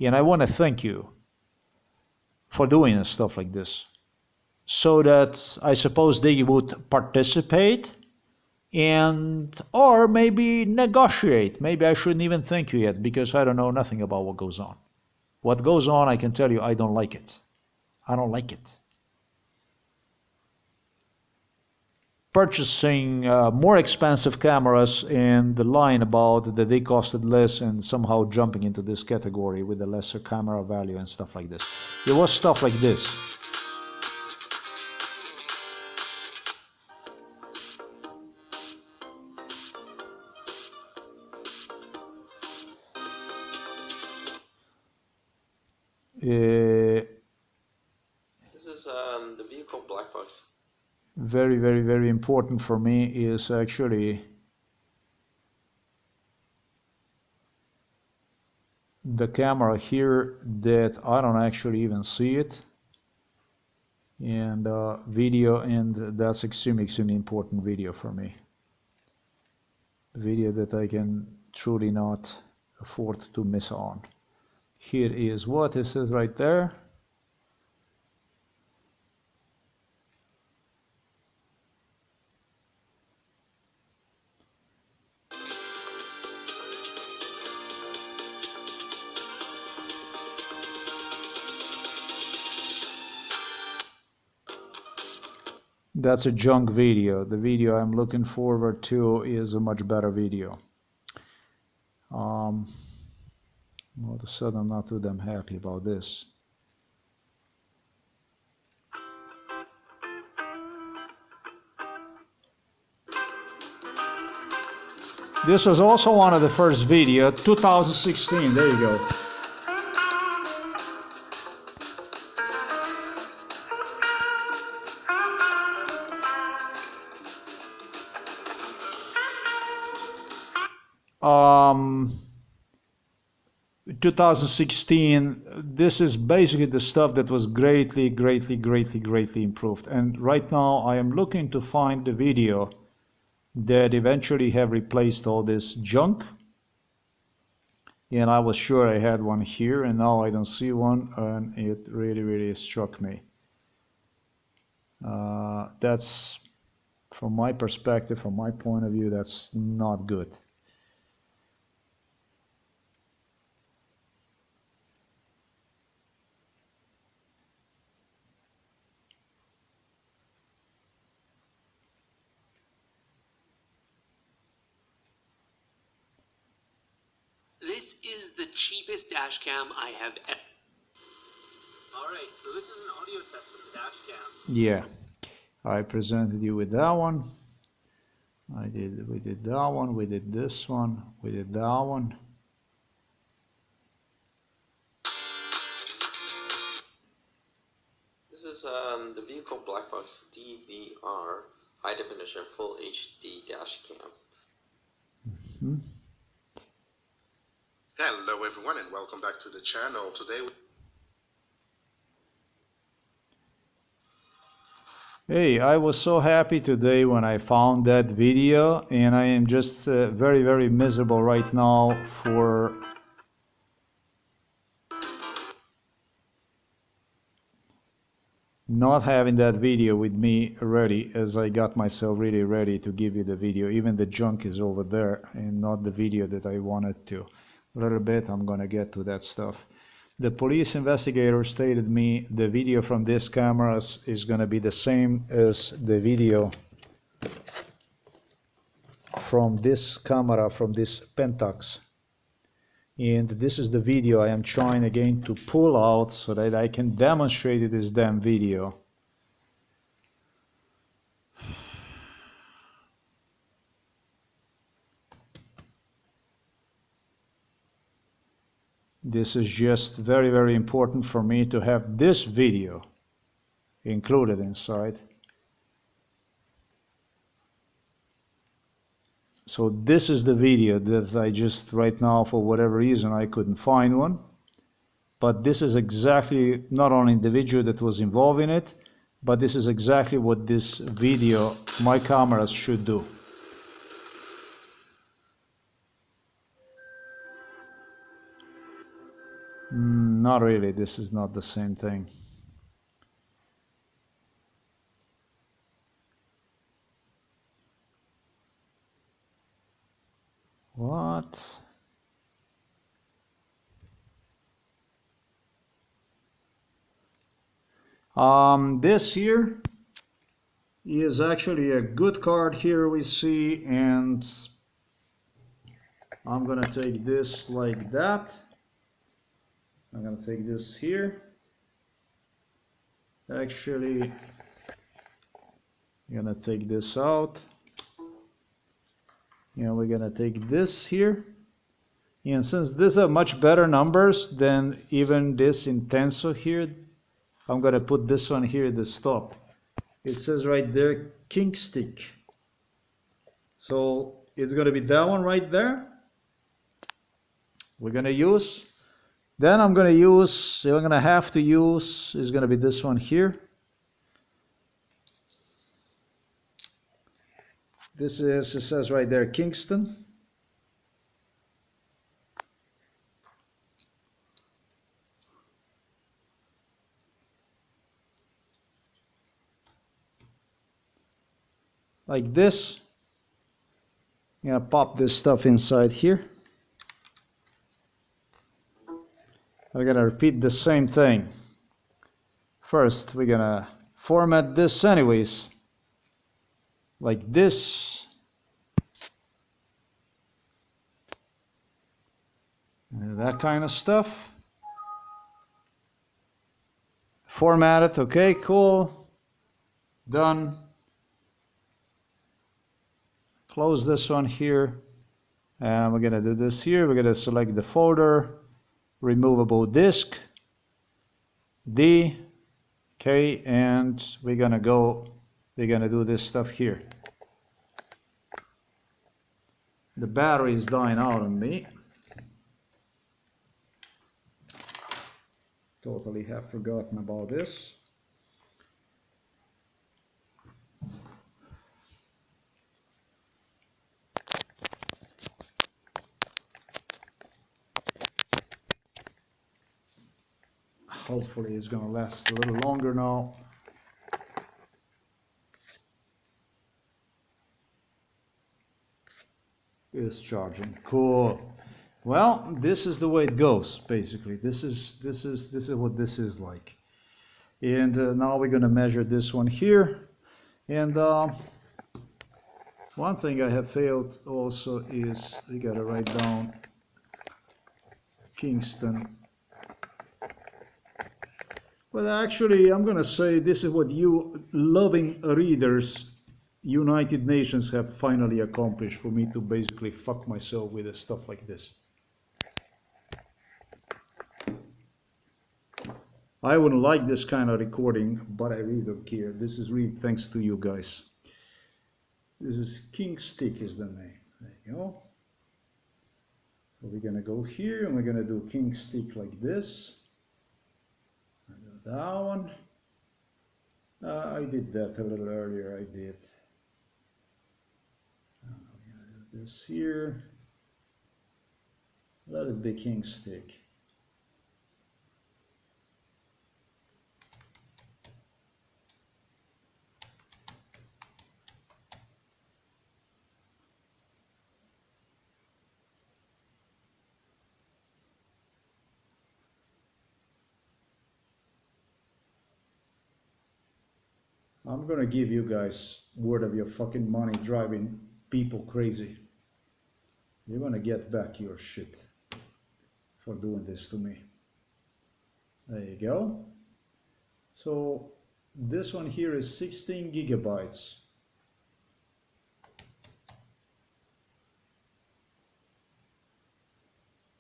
And I want to thank you for doing stuff like this. So that I suppose they would participate and or maybe negotiate. Maybe I shouldn't even thank you yet because I don't know nothing about what goes on. What goes on, I can tell you, I don't like it. I don't like it. Purchasing more expensive cameras and the line about that they costed less and somehow jumping into this category with a lesser camera value and stuff like this. It was stuff like this. This is the vehicle black box. Very, very, very important for me is actually the camera here that I don't actually even see it, and video, and that's extremely important video for me. Video that I can truly not afford to miss on. Here is what it says right there. That's a junk video. The video I'm looking forward to is a much better video. All of a sudden I'm not too damn happy about this. This was also one of the first video, 2016, there you go. Um, 2016, this is basically the stuff that was greatly improved. And right now I am looking to find the video that eventually have replaced all this junk. And I was sure I had one here, and now I don't see one, and it really struck me. That's, from my perspective, from my point of view, that's not good. This is the cheapest dash cam I have ever. Alright, so this is an audio test of the dash cam. Yeah, I presented you with that one. We did that one, we did this one, we did that one. This is the vehicle black box DVR high definition full HD dash cam. Mm-hmm. Hello everyone and welcome back to the channel. Today Hey, I was so happy today when I found that video, and I am just very miserable right now for not having that video with me ready, as I got myself really ready to give you the video. Even the junk is over there and not the video that I wanted to. a little bit. I'm gonna get to that stuff. The police investigator stated me the video from this camera is gonna be the same as the video from this camera, from this Pentax. And this is the video I am trying again to pull out so that I can demonstrate this damn video. This is just very, very important for me to have this video included inside. So this is the video that I just right now, for whatever reason, I couldn't find one. But this is exactly not only the video that was involved in it, but this is exactly what this video, my cameras should do. Not really, this is not the same thing. What? This here is actually a good card here we see, and I'm gonna take this like that. I'm gonna take this here. Actually, I'm gonna take this out. We're gonna take this here. And since these are much better numbers than even this Intenso here, I'm gonna put this one here at the stop. It says right there, king stick. So it's gonna be that one right there. We're gonna use. Then I'm gonna have to use, is gonna be this one here. This is, it says right there, Kingston. Like this. I'm gonna pop this stuff inside here. We're gonna repeat the same thing. First, we're gonna format this anyways. Like this. And that kind of stuff. Format it, okay, cool. Done. Close this one here. And we're gonna do this here. We're gonna select the folder, removable disk, D, K, and we're gonna do this stuff here. The battery is dying out on me. Totally have forgotten about this. Hopefully it's gonna last a little longer now. It's charging. Cool. Well, this is the way it goes, basically. This is what this is like. And now we're gonna measure this one here. And one thing I have failed also is we gotta write down Kingston. But actually, I'm gonna say this is what you loving readers, United Nations, have finally accomplished for me to basically fuck myself with stuff like this. I wouldn't like this kind of recording, but I really don't care. This is really thanks to you guys. This is King Stick is the name. There you go. So we're gonna go here and we're gonna do King Stick like this. That one. I did that a little earlier. I did. We're gonna do this here. Let it be King Stick. I'm gonna give you guys word of your fucking money driving people crazy. You're gonna get back your shit for doing this to me. There you go. So this one here is 16 gigabytes.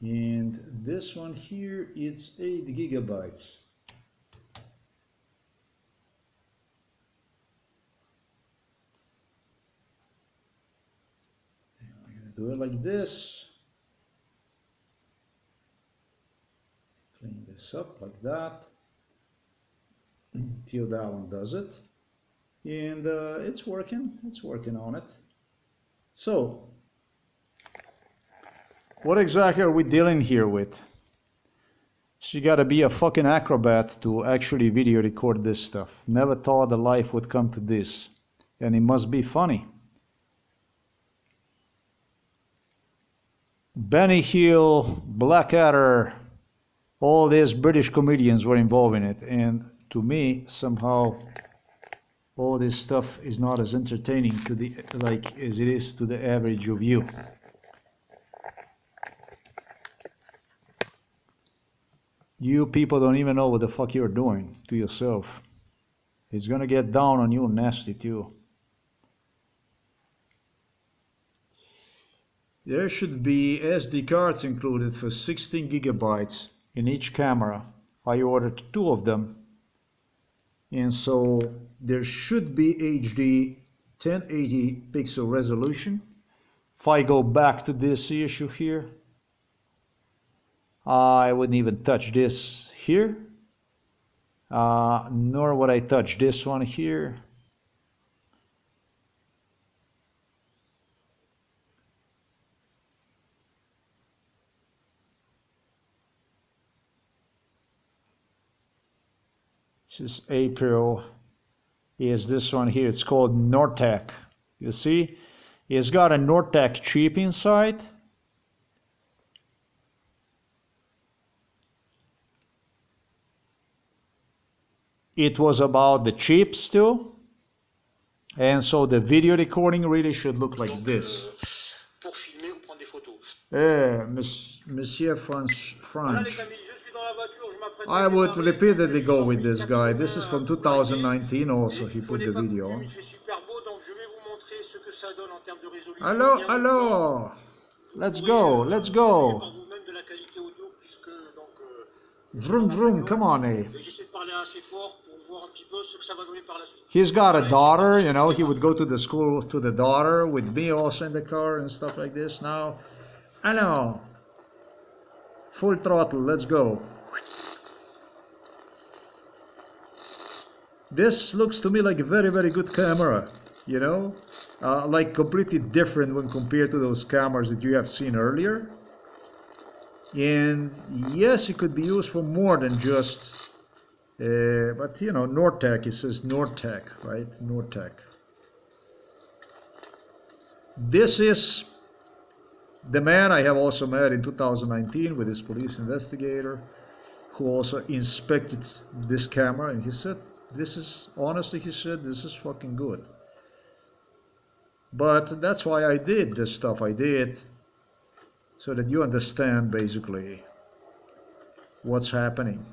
And this one here, it's 8 gigabytes. Do it like this. Clean this up like that. Till that one does it. And it's working on it. So, what exactly are we dealing here with? So you gotta be a fucking acrobat to actually video record this stuff. Never thought that life would come to this. And it must be funny. Benny Hill, Blackadder, all these British comedians were involved in it, and to me somehow all this stuff is not as entertaining to the as it is to the average of you. You people don't even know what the fuck you're doing to yourself. It's gonna get down on you nasty too. There should be SD cards included for 16 gigabytes in each camera. I ordered 2 of them. And so there should be HD 1080 pixel resolution. If I go back to this issue here, I wouldn't even touch this here. Nor would I touch this one here. This is April. Is this one here? It's called Nortec. You see, it's got a Nortec chip inside. It was about the chip still, and so the video recording really should look like this. Pour filmer ou prendre des photos. Monsieur French. I would repeatedly go with this guy. This is from 2019 also, he put the video on. Hello. Let's go. Vroom vroom, come on, eh. He's got a daughter, you know, he would go to the school to the daughter with me also in the car and stuff like this. Now, hello. Full throttle, let's go. This looks to me like a very, very good camera, you know, like completely different when compared to those cameras that you have seen earlier. And yes, it could be used for more than just, but you know, Nortec, it says Nortec, right? Nortec. This is the man I have also met in 2019 with this police investigator who also inspected this camera, and he said, this is, honestly, he said, this is fucking good. But that's why I did this stuff I did, so that you understand basically what's happening,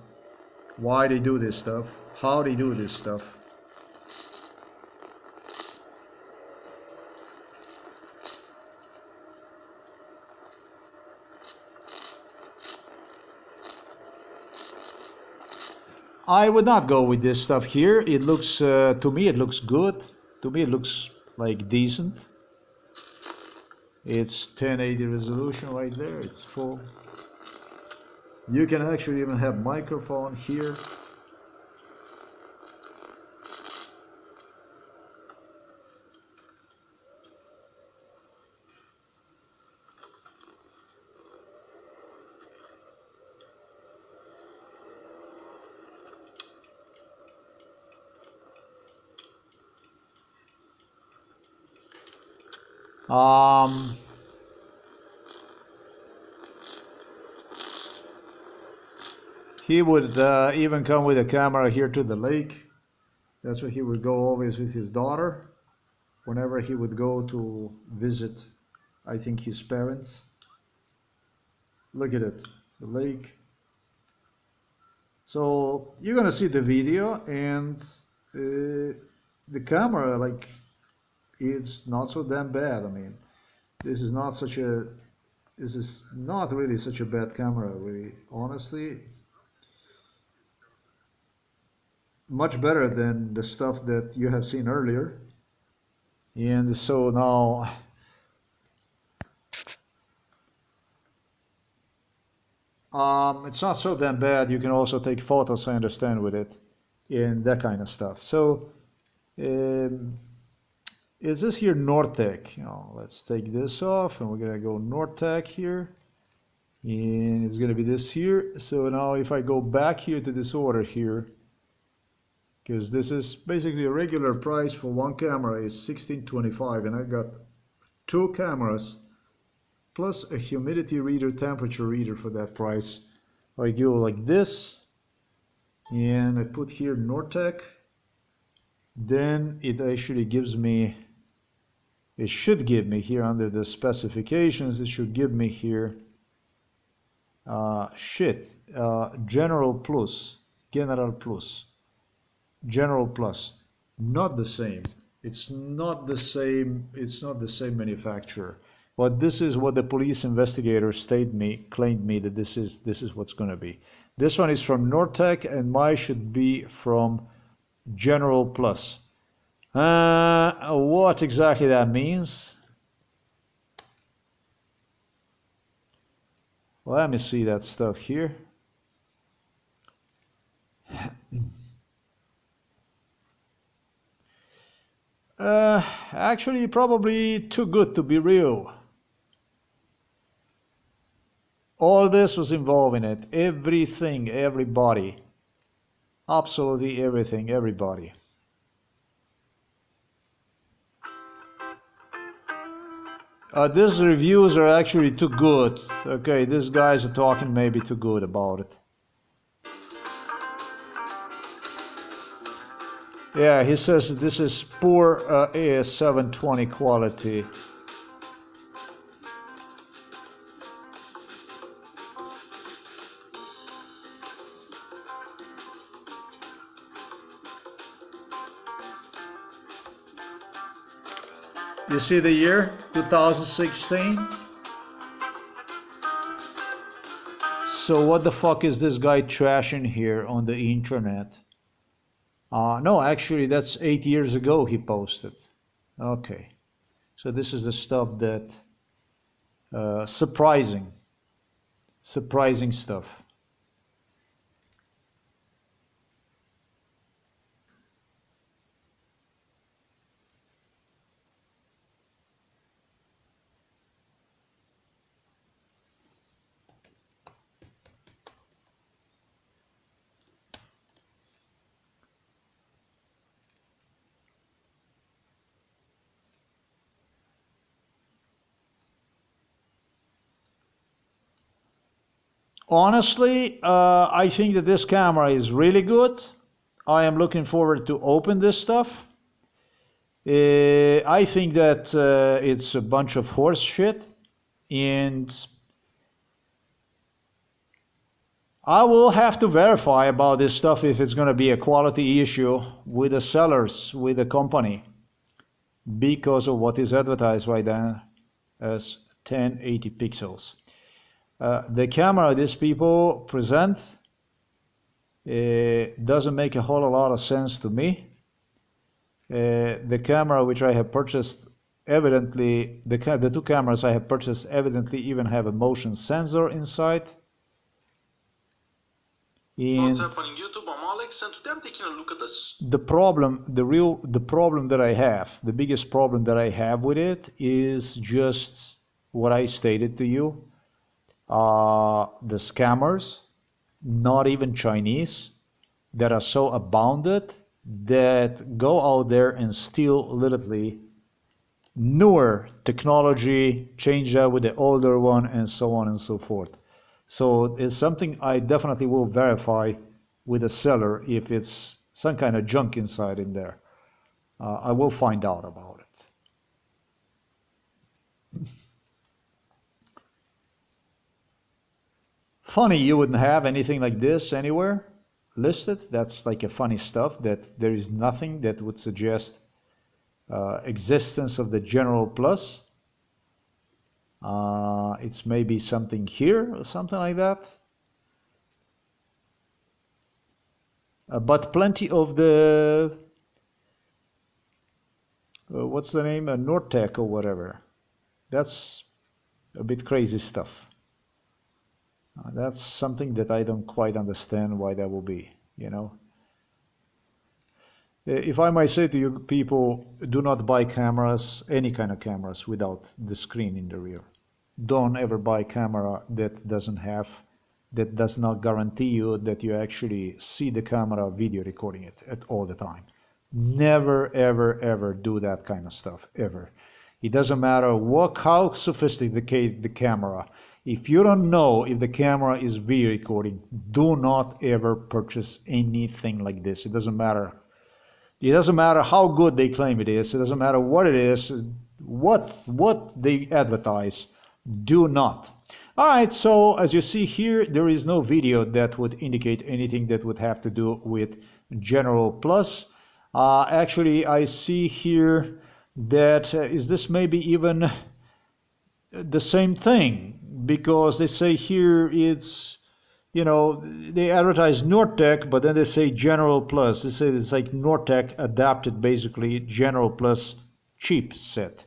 why they do this stuff, how they do this stuff. I would not go with this stuff here. It looks, to me, it looks good. To me, it looks like decent. It's 1080 resolution right there. It's full. You can actually even have microphone here. He would even come with a camera here to the lake That's where he would go always with his daughter whenever he would go to visit, I think, his parents. Look at it, the lake. So you're gonna see the video, and the camera, like, it's not so damn bad. I mean, this is not really such a bad camera, really, honestly. Much better than the stuff that you have seen earlier. And so now it's not so damn bad. You can also take photos, I understand, with it, and that kind of stuff. So is this here Nortec? Let's take this off, and we're gonna go Nortec here, and it's gonna be this here. So now if I go back here to this order here, because this is basically a regular price for one camera is $16.25, and I got two cameras plus a humidity reader, temperature reader for that price. I go like this, and I put here Nortec. Then it actually gives me, it should give me here under the specifications, it should give me here General Plus, General Plus, not the same. It's not the same. It's not the same manufacturer. But this is what the police investigators claimed me that this is what's going to be. This one is from Nortec, and mine should be from General Plus. What exactly that means? Well, let me see that stuff here. Actually, probably too good to be real. All this was involved in it. Everything, everybody. Absolutely everything, everybody. These reviews are actually too good. Okay, these guys are talking maybe too good about it. Yeah, he says this is poor AS720 quality. You see the year? 2016? So what the fuck is this guy trashing here on the internet? No, actually, that's 8 years ago he posted. Okay. So this is the stuff that... surprising stuff. Honestly, I think that this camera is really good. I am looking forward to open this stuff. I think that it's a bunch of horse shit, and I will have to verify about this stuff if it's going to be a quality issue with the sellers, with the company, because of what is advertised right now as 1080 pixels. The camera these people present doesn't make a whole lot of sense to me. The camera which I have purchased, evidently, the two cameras I have purchased evidently even have a motion sensor inside. And the problem that I have, the biggest problem that I have with it is just what I stated to you. The scammers, not even Chinese, that are so abounded that go out there and steal literally newer technology, change that with the older one, and so on and so forth. So it's something I definitely will verify with the seller if it's some kind of junk inside in there. I will find out about it. Funny you wouldn't have anything like this anywhere listed. That's like a funny stuff, that there is nothing that would suggest existence of the General Plus. It's maybe something here or something like that. But plenty of the what's the name, Nortec or whatever. That's a bit crazy stuff. That's something that I don't quite understand why that will be, you know. If I might say to you people, do not buy cameras, any kind of cameras, without the screen in the rear. Don't ever buy a camera that does not guarantee you that you actually see the camera video recording it at all the time. Never, ever, ever do that kind of stuff, ever. It doesn't matter how sophisticated the camera. If you don't know if the camera is video recording, do not ever purchase anything like this. It doesn't matter. It doesn't matter how good they claim it is. It doesn't matter what it is, what they advertise. Do not. All right, so as you see here, there is no video that would indicate anything that would have to do with General Plus. Actually, I see here that is this maybe even the same thing, because they say here it's, you know, they advertise Nortec, but then they say General Plus. They say it's like Nortec adapted, basically General Plus cheap set.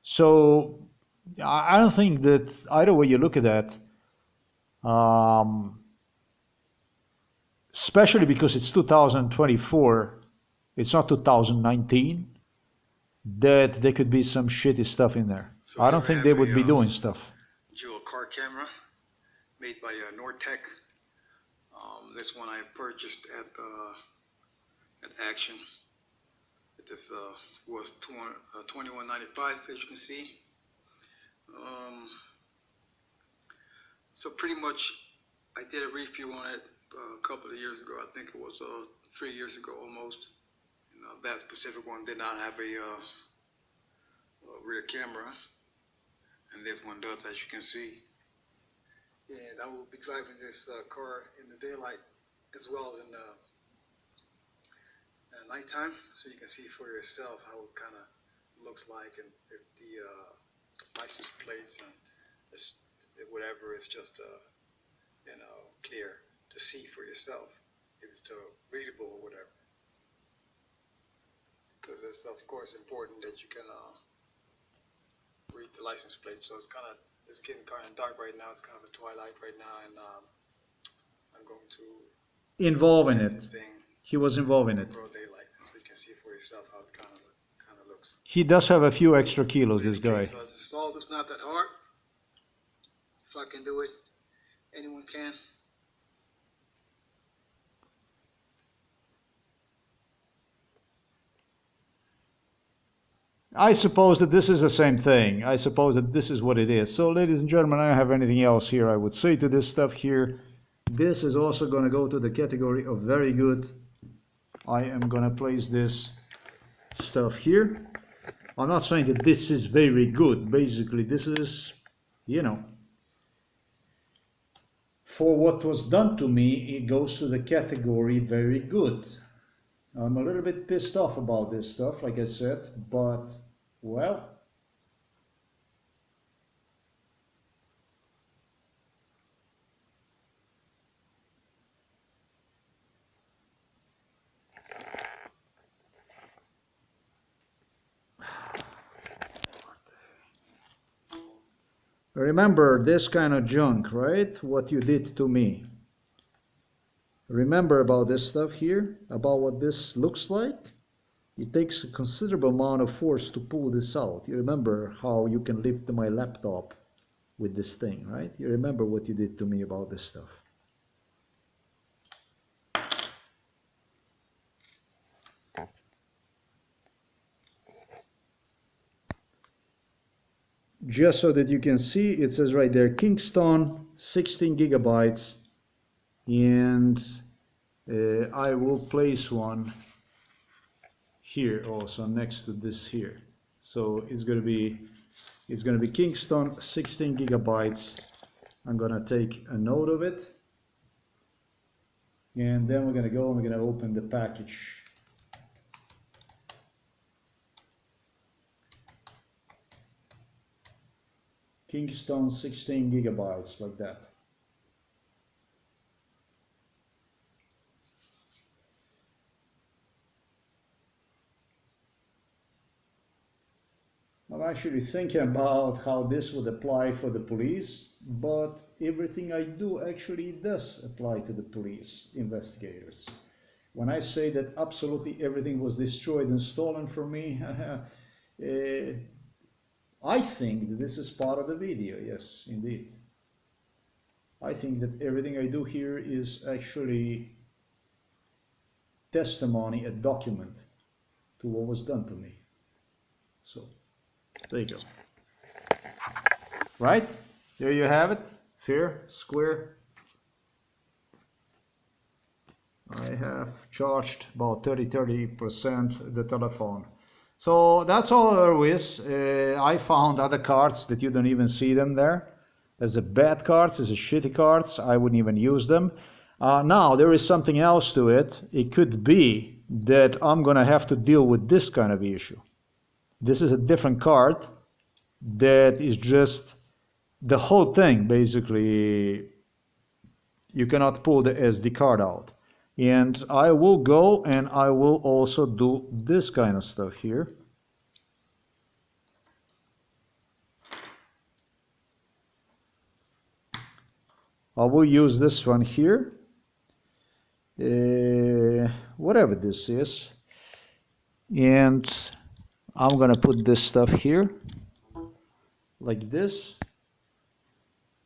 So I don't think that either way you look at that, especially because it's 2024, it's not 2019, that there could be some shitty stuff in there. So I don't think they would be doing stuff. Dual CAR camera made by Nortec. This one I purchased at Action. This was $21.95, as you can see. So pretty much I did a review on it a couple of years ago. I think it was 3 years ago almost. You know, that specific one did not have a rear camera, and this one does, as you can see. And I will be driving this car in the daylight as well as in the nighttime, so you can see for yourself how it kind of looks like, and if the license plates and whatever, it's just you know, clear to see for yourself, if it's readable or whatever. Because it's of course important that you can read the license plate. So it's getting kind of dark right now. It's kind of a twilight right now, and I'm going to Involve in it. He was involved in it. Broad daylight, so you can see for yourself how it kind of looks. He does have a few extra kilos, this guy. So it's installed. It's not that hard. If I can do it, anyone can. I suppose that this is the same thing. I suppose that this is what it is. So, ladies and gentlemen, I don't have anything else here I would say to this stuff here. This is also going to go to the category of very good. I am going to place this stuff here. I'm not saying that this is very good. Basically, this is, you know, for what was done to me, it goes to the category very good. I'm a little bit pissed off about this stuff, like I said, but, well, remember this kind of junk, right? What you did to me. Remember about this stuff here, about what this looks like? It takes a considerable amount of force to pull this out. You remember how you can lift my laptop with this thing, right? You remember what you did to me about this stuff. Just so that you can see, it says right there, Kingston, 16 gigabytes, and I will place one here also next to this here. So it's gonna be Kingston 16 gigabytes. I'm gonna take a note of it, and then we're gonna open the package. Kingston 16 gigabytes, like that. I'm actually thinking about how this would apply for the police, but everything I do actually does apply to the police investigators. When I say that absolutely everything was destroyed and stolen from me, I think that this is part of the video, yes, indeed. I think that everything I do here is actually testimony, a document to what was done to me. So, there you go. Right? There you have it. Fair, square. I have charged about 30% the telephone. So that's all there is. I found other cards that you don't even see them there. There's a bad cards, there's a shitty cards. I wouldn't even use them. Now there is something else to it. It could be that I'm gonna have to deal with this kind of issue. This is a different card that is just the whole thing. Basically, you cannot pull the SD card out. And I will go and I will also do this kind of stuff here. I will use this one here, whatever this is, and I'm gonna put this stuff here, like this,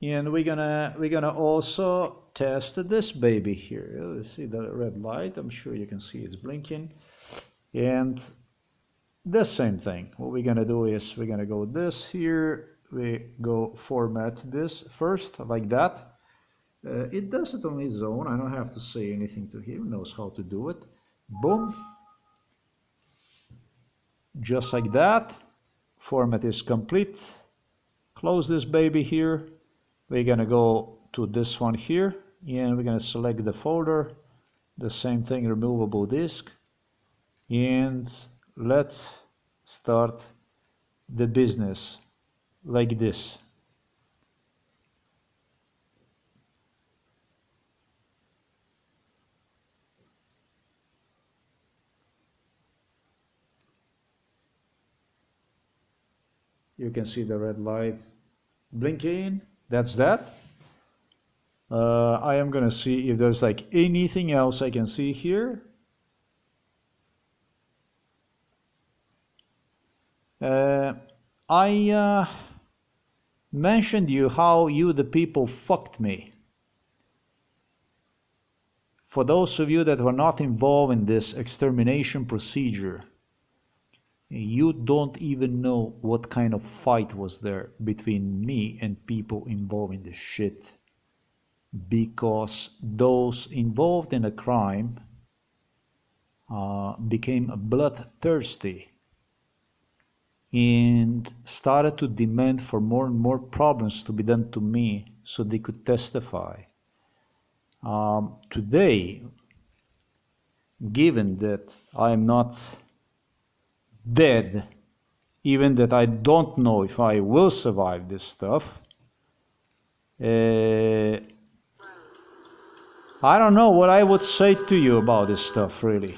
and we're gonna also test this baby here. Let's see the red light. I'm sure you can see it's blinking, and the same thing. What we're gonna do is we're gonna go this here. We go format this first, like that. It does it on its own. I don't have to say anything to him. He knows how to do it. Boom. Just like that. Format is complete. Close this baby here. We're gonna go to this one here, and we're gonna select the folder. The same thing, removable disk. And let's start the business like this. You can see the red light blinking. That's that. I am gonna see if there's like anything else I can see here. I mentioned you how you the people fucked me. For those of you that were not involved in this extermination procedure, you don't even know what kind of fight was there between me and people involved in this shit. Because those involved in a crime became bloodthirsty and started to demand for more and more problems to be done to me so they could testify. Today, given that I am not dead, even that I don't know if I will survive this stuff, I don't know what I would say to you about this stuff, really.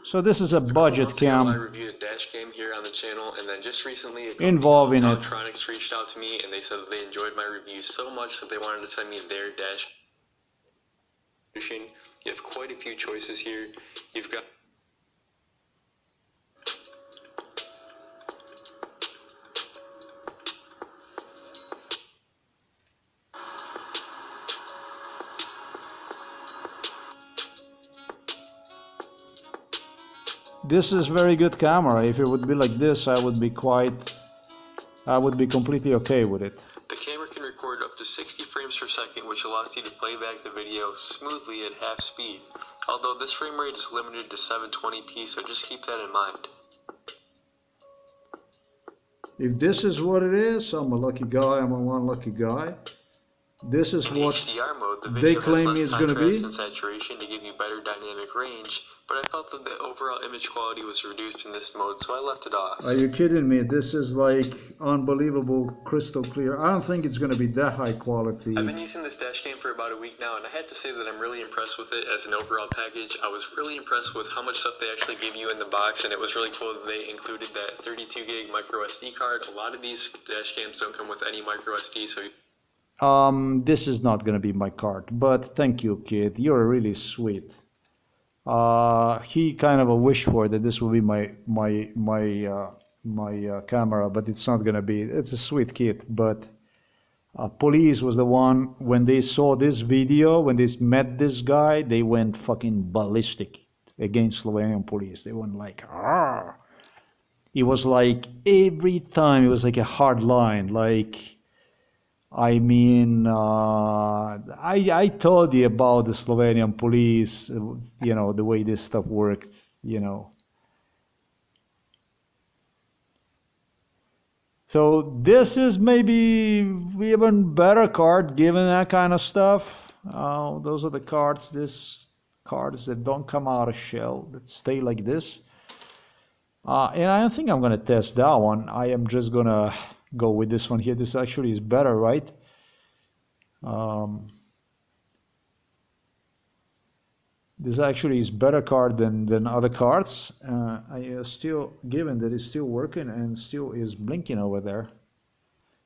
So this is a budget cam. I reviewed a dash cam here on the channel, and then just recently a involving it. Electronics reached out to me, and they said that they enjoyed my review so much that they wanted to send me their dash. You have quite a few choices here. You've got This is very good camera. If it would be like this, I would be completely okay with it. the camera can record up to to 60 frames per second, which allows you to play back the video smoothly at half speed. Although this frame rate is limited to 720p, so just keep that in mind. If this is what it is, I'm a lucky guy, I'm a one lucky guy. This is In what HDR mode, the they video claim has it's less going to be. contrast and saturation to give you better dynamic range, but I felt that the overall image quality was reduced in this mode, so I left it off. Are you kidding me? This is like unbelievable crystal clear. I don't think it's going to be that high quality. I've been using this dash cam for about a week now, and I had to say that I'm really impressed with it as an overall package. I was really impressed with how much stuff they actually give you in the box, and it was really cool that they included that 32 gig micro SD card. A lot of these dash cams don't come with any micro SD, so This is not going to be my card, but thank you, kid. You're really sweet. He kind of wished for that this will be my camera, but it's not going to be. It's a sweet kid, but police was the one, when they saw this video, when they met this guy, they went fucking ballistic against Slovenian police. They went like, ah. It was like every time, it was like a hard line, like, I mean, I told you about the Slovenian police, you know, the way this stuff worked, you know. So this is maybe even better card given that kind of stuff. Those are the cards, cards that don't come out of shell, that stay like this. And I don't think I'm going to test that one. I am just going to go with this one here. This actually is better, right? This actually is better card than other cards. I still, given that it's still working and still is blinking over there.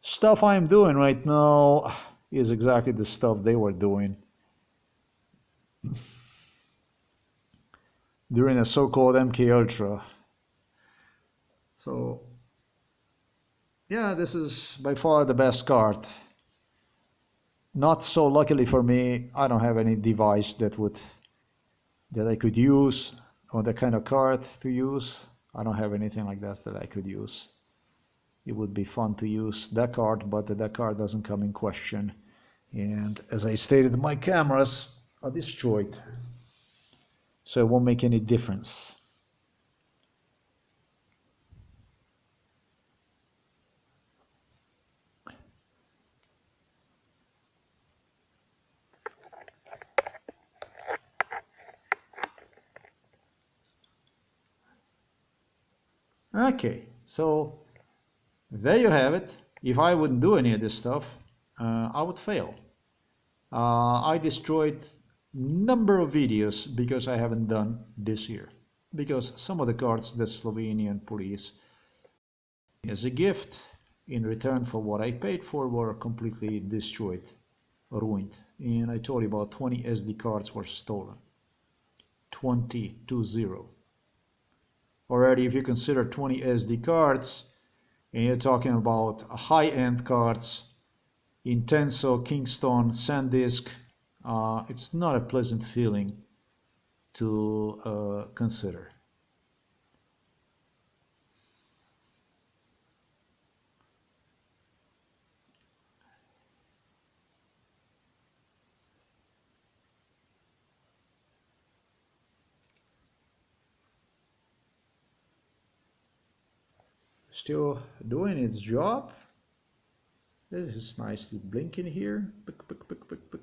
Stuff I'm doing right now is exactly the stuff they were doing during a so-called MK Ultra. So yeah, this is by far the best card. Not so luckily for me, I don't have any device that I could use, or that kind of card to use. I don't have anything like that I could use. It would be fun to use that card, but that card doesn't come in question. And as I stated, my cameras are destroyed, so it won't make any difference. Okay, so there you have it. If I wouldn't do any of this stuff, I would fail. I destroyed number of videos because I haven't done this here. Because some of the cards the Slovenian police as a gift in return for what I paid for were completely destroyed, ruined. And I told you about 20 SD cards were stolen. 20. Already, if you consider 20 SD cards, and you're talking about high-end cards, Intenso, Kingston, SanDisk, it's not a pleasant feeling to consider. Still doing its job. This is nicely blinking here. Pick, pick, pick, pick, pick.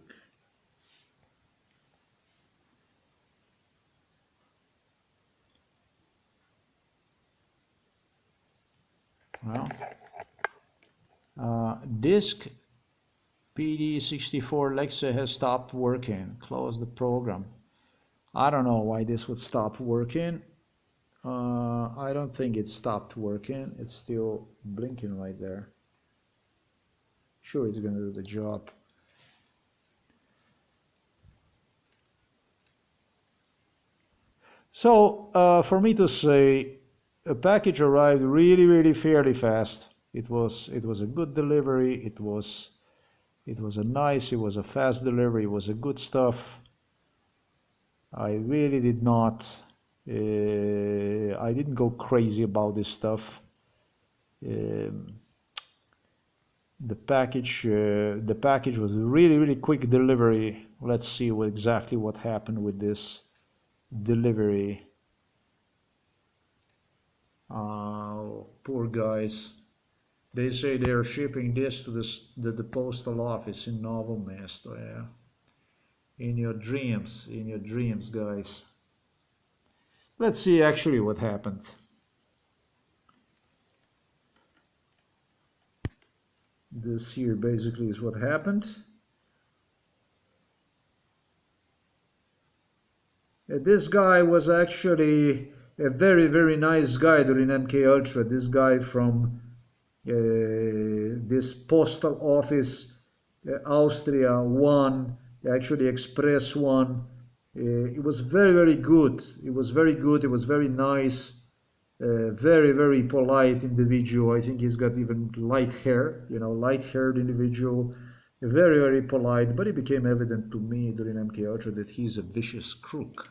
Well, disk PD64 Lexa has stopped working. Close the program. I don't know why this would stop working. I don't think it stopped working. It's still blinking right there. Sure, it's going to do the job. So for me to say, a package arrived really fairly fast. It was a good delivery. It was a fast delivery. It was a good stuff. I really did not. I didn't go crazy about this stuff. The package was really quick delivery. Let's see exactly what happened with this delivery. Poor guys. They say they're shipping this to the postal office in Novo Mesto. Yeah, in your dreams, guys. Let's see actually what happened. This here basically is what happened. This guy was actually a very nice guy during MK Ultra. This guy from this postal office, Austria 1, actually Express 1. It was very good. It was very good. It was very nice. Very polite individual. I think he's got even light hair, light-haired individual. Very polite, but it became evident to me during MK Ultra that he's a vicious crook.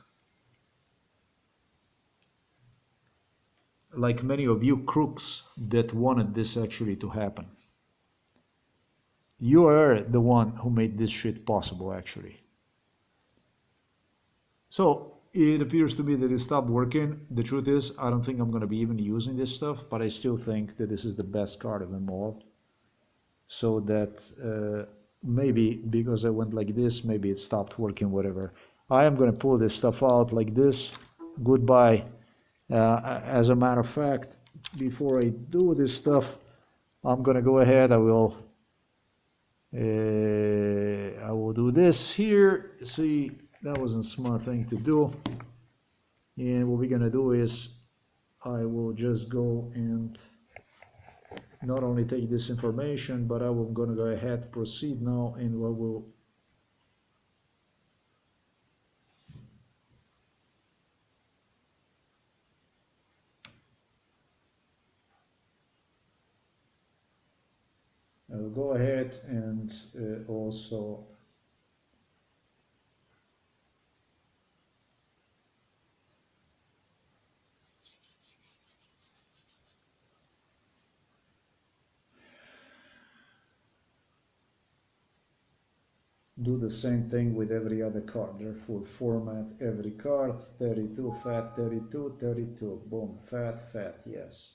Like many of you crooks that wanted this actually to happen. You are the one who made this shit possible, actually. So it appears to me that it stopped working. The truth is, I don't think I'm going to be even using this stuff, but I still think that this is the best card of them all. So that maybe because I went like this, maybe it stopped working, whatever. I am going to pull this stuff out like this. Goodbye. As a matter of fact, before I do this stuff, I'm going to go ahead. I will do this here. See, that wasn't a smart thing to do. And what we're going to do is I will just go and not only take this information, but I'm going to go ahead, proceed now, and we will go ahead and also do the same thing with every other card. Therefore, format every card, 32, fat, 32, 32, boom, fat, yes.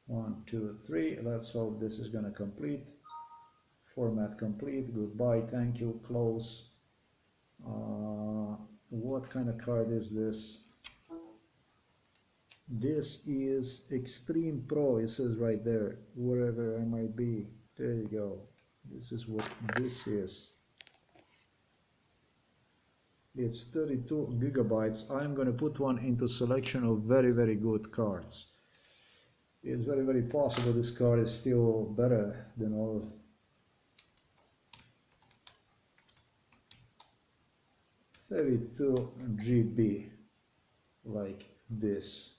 1, 2, 3, let's hope this is gonna complete. Format complete, goodbye, thank you, close. What kind of card is this? This is Extreme Pro, it says right there, wherever I might be. There you go. This is what this is. It's 32 gigabytes. I'm going to put one into selection of very good cards. It's very possible this card is still better than all. $32 GB, like this.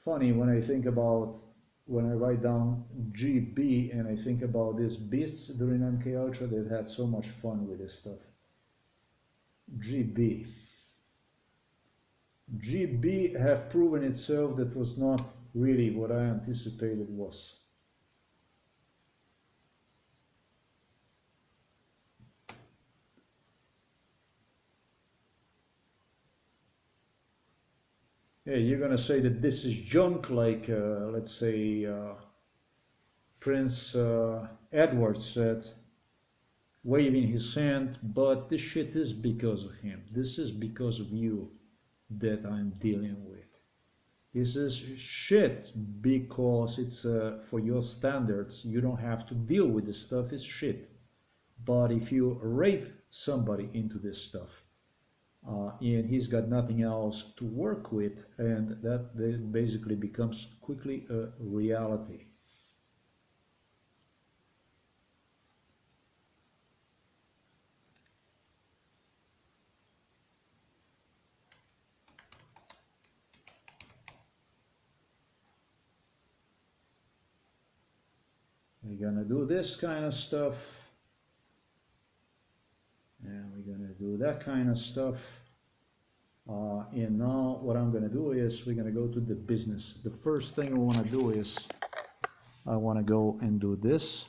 Funny when I think about, when I write down GB and I think about these beasts during MK Ultra, they've had so much fun with this stuff. GB have proven itself that was not really what I anticipated it was. Hey, you're gonna say that this is junk, like let's say Prince Edward said, waving his hand, but this shit is because of him. This is because of you that I'm dealing with. This is shit because it's for your standards. You don't have to deal with this stuff. It's shit. But if you rape somebody into this stuff, and he's got nothing else to work with, and that basically becomes quickly a reality. We're gonna do this kind of stuff, and we're gonna do that kind of stuff. And now what I'm gonna do is we're gonna go to the business. The first thing we want to do is I want to go and do this.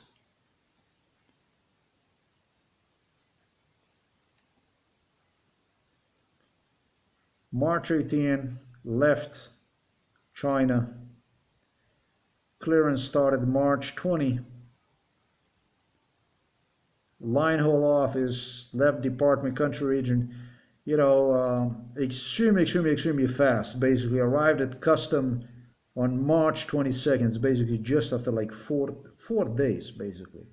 March 18, left China. Clearance started March 20. Line haul office, left department, country region. You know, extremely fast. Basically arrived at custom on March 22nd, basically just after like four days, basically.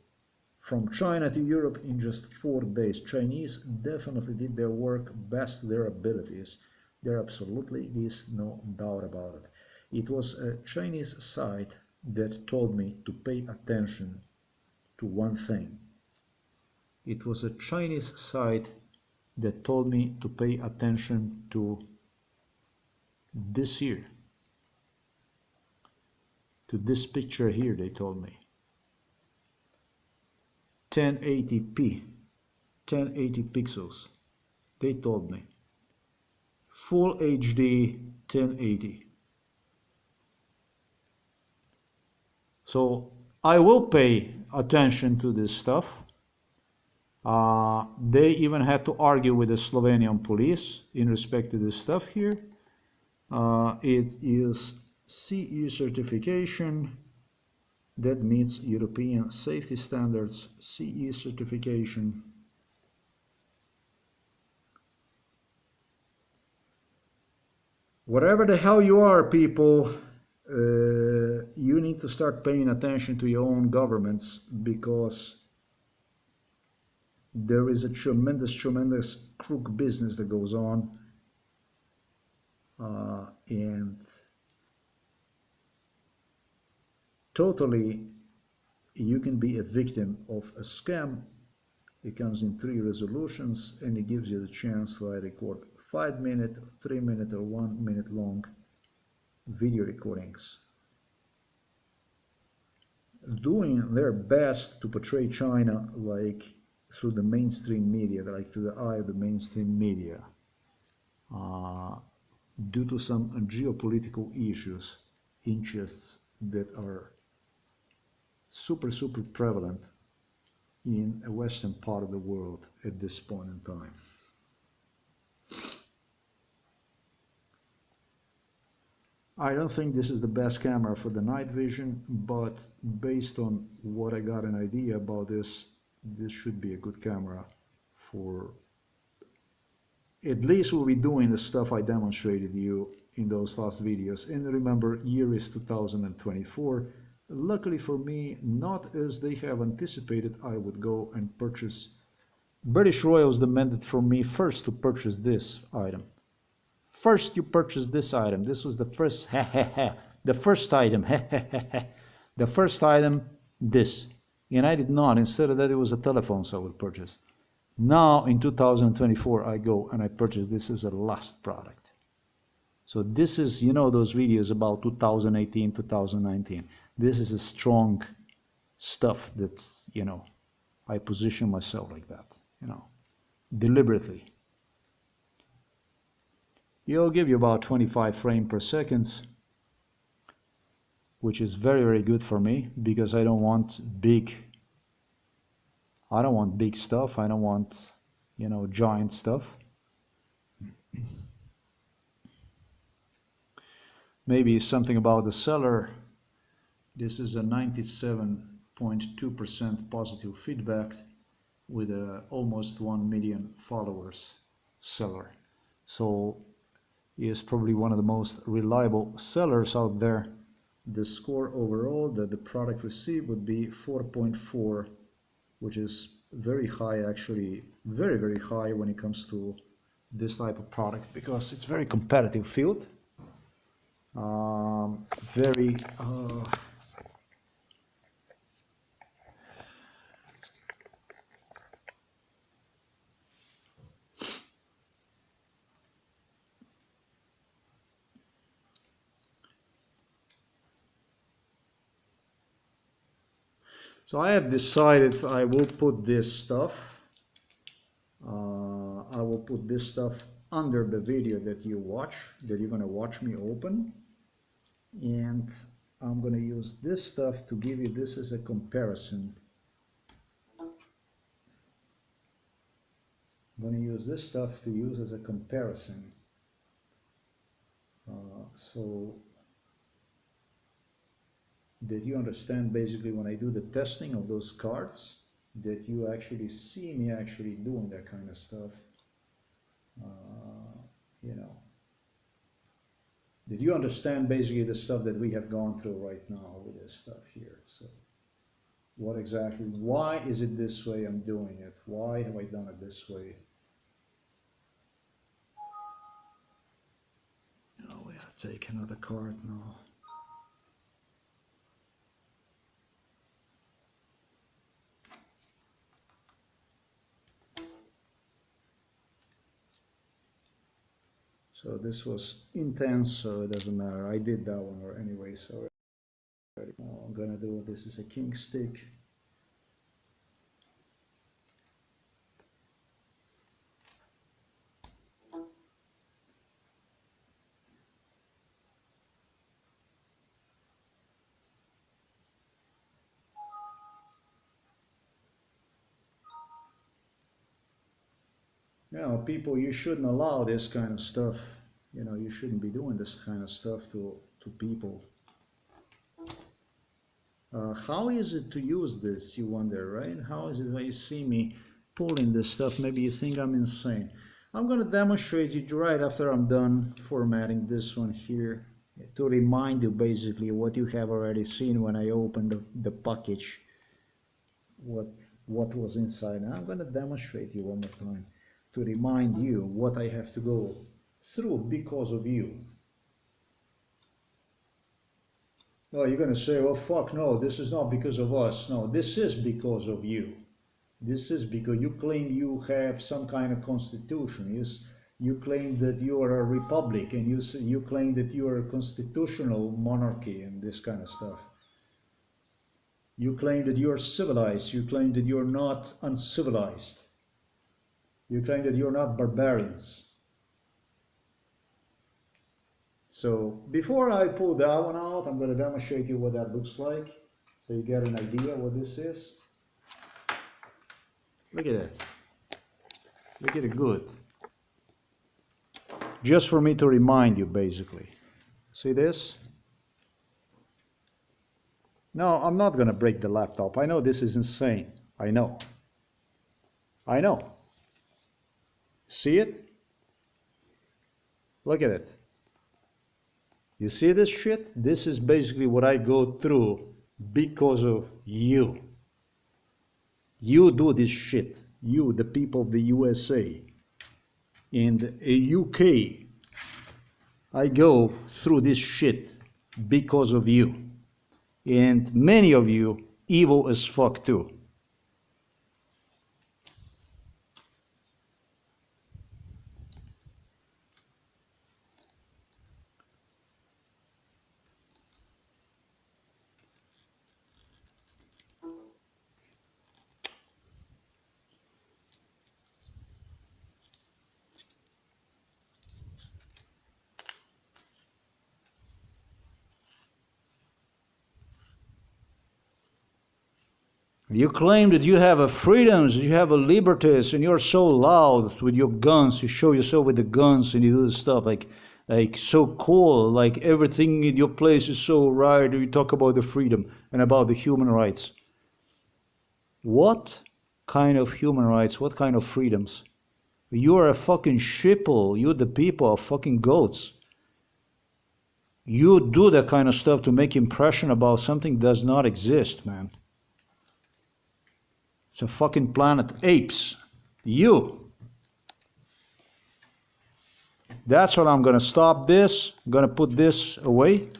From China to Europe in just 4 days. Chinese definitely did their work best to their abilities. There absolutely is no doubt about it. It was a Chinese site that told me to pay attention to one thing. It was a Chinese site that told me to pay attention to this here. To this picture here, they told me. 1080p, 1080 pixels, they told me. Full HD 1080. So I will pay attention to this stuff. They even had to argue with the Slovenian police in respect to this stuff here. It is CE certification that meets European safety standards, CE certification. Whatever the hell you are, people, you need to start paying attention to your own governments, because there is a tremendous crook business that goes on, and totally you can be a victim of a scam. It comes in 3 resolutions, and it gives you the chance to record 5-minute, 3-minute, or 1-minute long video recordings, doing their best to portray China like through the mainstream media, like to the eye of the mainstream media, due to some geopolitical issues, interests that are super prevalent in a western part of the world at this point in time. I don't think this is the best camera for the night vision, but based on what I got an idea about this should be a good camera for at least we'll be doing the stuff I demonstrated you in those last videos. And remember, year is 2024. Luckily for me, not as they have anticipated, I would go and purchase. British Royals demanded from me first to purchase this item. First you purchase this item. This was the first, the first item, the first item, this. And I did not. Instead of that, it was a telephone, so I would purchase. Now in 2024, I go and I purchase this as a last product. So this is, you know, those videos about 2018, 2019. This is a strong stuff that's, you know, I position myself like that, you know, deliberately. It'll give you about 25 frames per second, which is very good for me, because I don't want big stuff. I don't want, you know, giant stuff. Maybe something about the seller. This is a 97.2% positive feedback with almost 1 million followers seller. So he is probably one of the most reliable sellers out there. The score overall that the product received would be 4.4, which is very high, actually, very high when it comes to this type of product, because it's very competitive field. So I have decided I will put this stuff, under the video that you watch, that you're gonna watch me open. And I'm going to use this stuff to give you this as a comparison. I'm going to use this stuff to use as a comparison. So that you understand basically when I do the testing of those cards, that you actually see me actually doing that kind of stuff. You know, that you understand basically the stuff that we have gone through right now with this stuff here. So what exactly, why is it this way I'm doing it? Why have I done it this way? Oh, we have to take another card now. So this was intense, so it doesn't matter. I did that one anyway, so I'm gonna do this is a king stick. You know, people, you shouldn't allow this kind of stuff. You know, you shouldn't be doing this kind of stuff to people. How is it to use this, you wonder, right? How is it when you see me pulling this stuff? Maybe you think I'm insane. I'm going to demonstrate it right after I'm done formatting this one here to remind you basically what you have already seen when I opened the package, what was inside. And I'm going to demonstrate you one more time to remind you what I have to go through because of you. Oh, you're going to say, well, fuck no, this is not because of us. No, this is because of you. This is because you claim you have some kind of constitution. You claim that you are a republic, and you claim that you are a constitutional monarchy and this kind of stuff. You claim that you are civilized. You claim that you are not uncivilized. You claim that you are not barbarians. So before I pull that one out, I'm going to demonstrate you what that looks like, so you get an idea what this is. Look at that. Look at it good. Just for me to remind you, basically. See this? No, I'm not going to break the laptop. I know this is insane. I know. I know. See it? Look at it. You see this shit? This is basically what I go through because of you. You do this shit. You, the people of the USA. In the UK, I go through this shit because of you. And many of you, evil as fuck too. You claim that you have a freedoms, you have a liberties, and you're so loud with your guns. You show yourself with the guns and you do this stuff like so cool, like everything in your place is so right. You talk about the freedom and about the human rights. What kind of human rights? What kind of freedoms? You are a fucking sheeple. You the people are fucking goats. You do that kind of stuff to make impression about something that does not exist, man. It's a fucking planet apes. You. That's what I'm gonna stop this. I'm gonna put this away.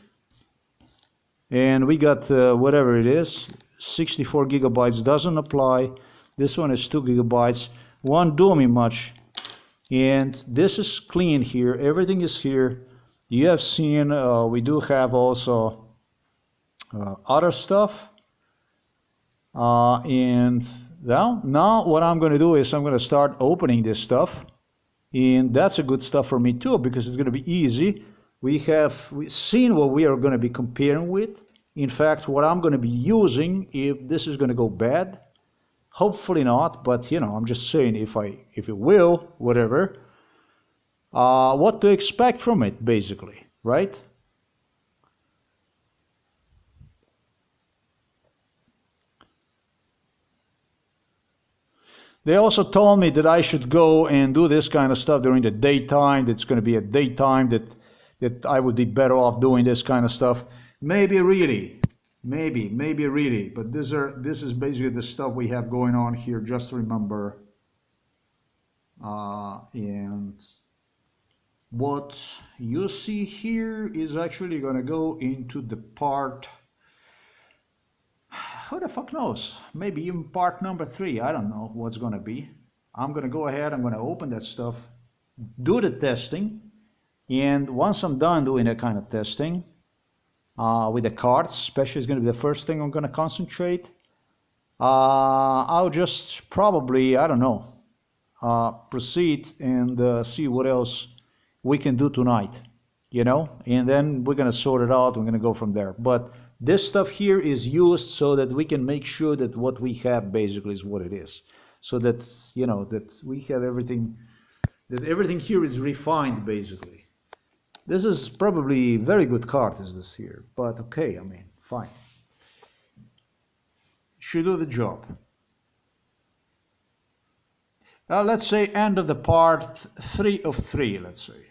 And we got whatever it is. 64 gigabytes doesn't apply. This one is 2 gigabytes. Won't do me much. And this is clean here. Everything is here. You have seen we do have also other stuff. And now what I'm going to do is I'm going to start opening this stuff, and that's a good stuff for me too because it's going to be easy. We've seen what we are going to be comparing with, in fact, what I'm going to be using if this is going to go bad. Hopefully not, but you know, I'm just saying if it will, whatever, what to expect from it, basically, right? They also told me that I should go and do this kind of stuff during the daytime. That's going to be a daytime that I would be better off doing this kind of stuff. Maybe really, maybe really. But this is basically the stuff we have going on here. Just remember, and what you see here is actually going to go into the part. Who the fuck knows? Maybe even part number 3. I don't know what's going to be. I'm going to go ahead. I'm going to open that stuff, do the testing. And once I'm done doing that kind of testing, with the cards, especially is going to be the first thing I'm going to concentrate. I'll just probably, I don't know, proceed and see what else we can do tonight, you know? And then we're going to sort it out. We're going to go from there. But this stuff here is used so that we can make sure that what we have basically is what it is. So that, you know, that we have everything, that everything here is refined basically. This is probably very good card is this here, but okay, I mean, fine. Should do the job. Let's say end of the part 3 of 3, let's say.